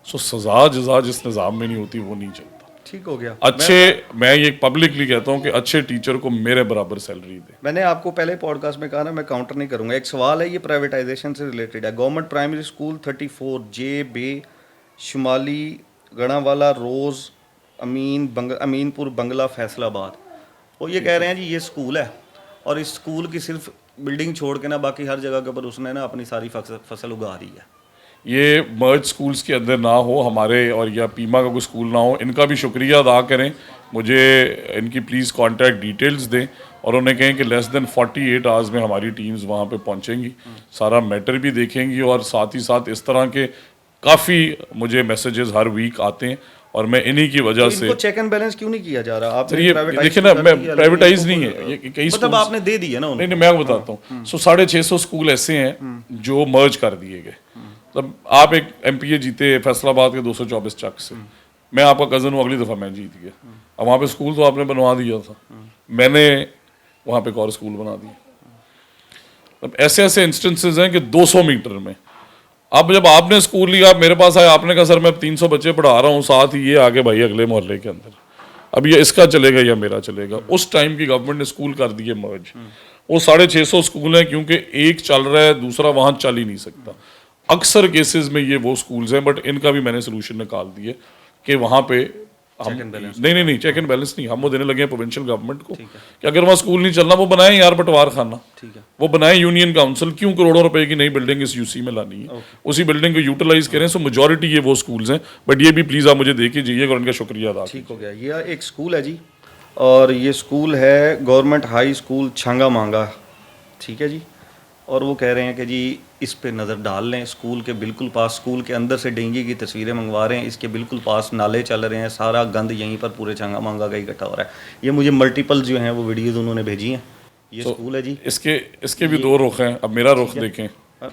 Speaker 2: سو سزا جزا جس نظام میں نہیں ہوتی وہ نہیں چلتا.
Speaker 1: ٹھیک ہو گیا.
Speaker 2: میں یہ پبلکلی کہتا ہوں کہ اچھے ٹیچر کو میرے برابر سیلری دے.
Speaker 1: میں نے آپ کو پہلے پوڈ کاسٹ میں کہا نا، میں کاؤنٹر نہیں کروں گا. ایک سوال ہے، یہ پرائیویٹائزیشن سے ریلیٹڈ ہے. گورنمنٹ پرائمری اسکول 34 جے بے شمالی گڑا والا روز امین پور بنگلہ فیصل آباد. وہ یہ کہہ رہے ہیں جی یہ اسکول ہے اور اس اسکول کی صرف بلڈنگ چھوڑ کے نا باقی ہر جگہ کے اوپر اس نے نا اپنی ساری فصل اگا دی ہے.
Speaker 2: یہ مرج سکولز کے اندر نہ ہو ہمارے، اور یا پیما کا کوئی سکول نہ ہو. ان کا بھی شکریہ ادا کریں، مجھے ان کی پلیز کانٹیکٹ ڈیٹیلز دیں اور انہیں کہیں کہ لیس دین 48 آورز میں ہماری ٹیمز وہاں پہ پہنچیں گی، سارا میٹر بھی دیکھیں گی. اور ساتھ ہی ساتھ اس طرح کے کافی مجھے میسیجز ہر ویک آتے ہیں اور میں انہی کی وجہ سے
Speaker 1: چیک اینڈ بیلنس کیوں نہیں کیا جا رہا؟ آپ
Speaker 2: دیکھیں نا، میں پرائیویٹائز نہیں ہے، کئی
Speaker 1: مطلب آپ نے دے دی ہے نا.
Speaker 2: نہیں میں بتاتا ہوں. 650 اسکول ایسے ہیں جو مرج کر دیے گئے. مطلب آپ ایک ایم پی اے جیتے فیصل آباد کے 224 چک سے، میں آپ کا کزن ہوں، اگلی دفعہ میں جیت گیا. اب وہاں پہ اسکول تو آپ نے بنوا دیا تھا، میں نے وہاں پہ ایک اور اسکول بنا دیا. اب ایسے انسٹنسز ہیں کہ 200 میٹر میں. اب جب آپ نے اسکول لیا، آپ میرے پاس آئے، آپ نے کہا سر میں 300 بچے پڑھا رہا ہوں، ساتھ ہی یہ آگے بھائی اگلے محلے کے اندر، اب یہ اس کا چلے گا یا میرا چلے گا. اس ٹائم کی گورنمنٹ نے اسکول کر دیے مرج. وہ 650 اسکول ہیں کیونکہ ایک چل رہا ہے دوسرا وہاں چل ہی نہیں سکتا. اکثر کیسز میں یہ وہ اسکولز ہیں، بٹ ان کا بھی میں نے سلوشن نکال دیے کہ وہاں پہ نہیں چیک اینڈ بیلنس نہیں، ہم وہ دینے لگے ہیں پروونشل گورنمنٹ کو کہ اگر وہاں اسکول نہیں چلنا وہ بنائیں یار پٹوار خانہ، وہ بنائیں یونین کاؤنسل. کیوں کروڑوں روپے کی نئی بلڈنگ اس یو سی میں لانی ہے، اسی بلڈنگ کو یوٹیلائز کریں. سو میجورٹی یہ وہ اسکولز ہیں، بٹ یہ بھی پلیز آپ مجھے دے کے جائیے اور ان کا شکریہ ادا.
Speaker 1: ٹھیک ہو گیا. یہ ایک اسکول ہے جی، اور یہ اسکول ہے گورنمنٹ ہائی اسکول چھانگا مانگا. ٹھیک ہے جی. اور وہ کہہ رہے ہیں کہ جی اس پہ نظر ڈال لیں. اسکول کے بالکل پاس، اسکول کے اندر سے ڈینگی کی تصویریں منگوا رہے ہیں، اس کے بالکل پاس نالے چل رہے ہیں، سارا گند یہیں پر پورے چھانگا مانگا کا اکٹھا ہو رہا ہے. یہ مجھے ملٹیپل جو ہیں وہ ویڈیوز انہوں نے بھیجی ہیں. یہ اسکول ہے جی.
Speaker 2: اس کے بھی 2 رخ ہیں. اب میرا رخ دیکھیں.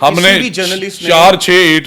Speaker 2: 4, 6, 8,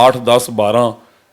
Speaker 2: 8, 10, 12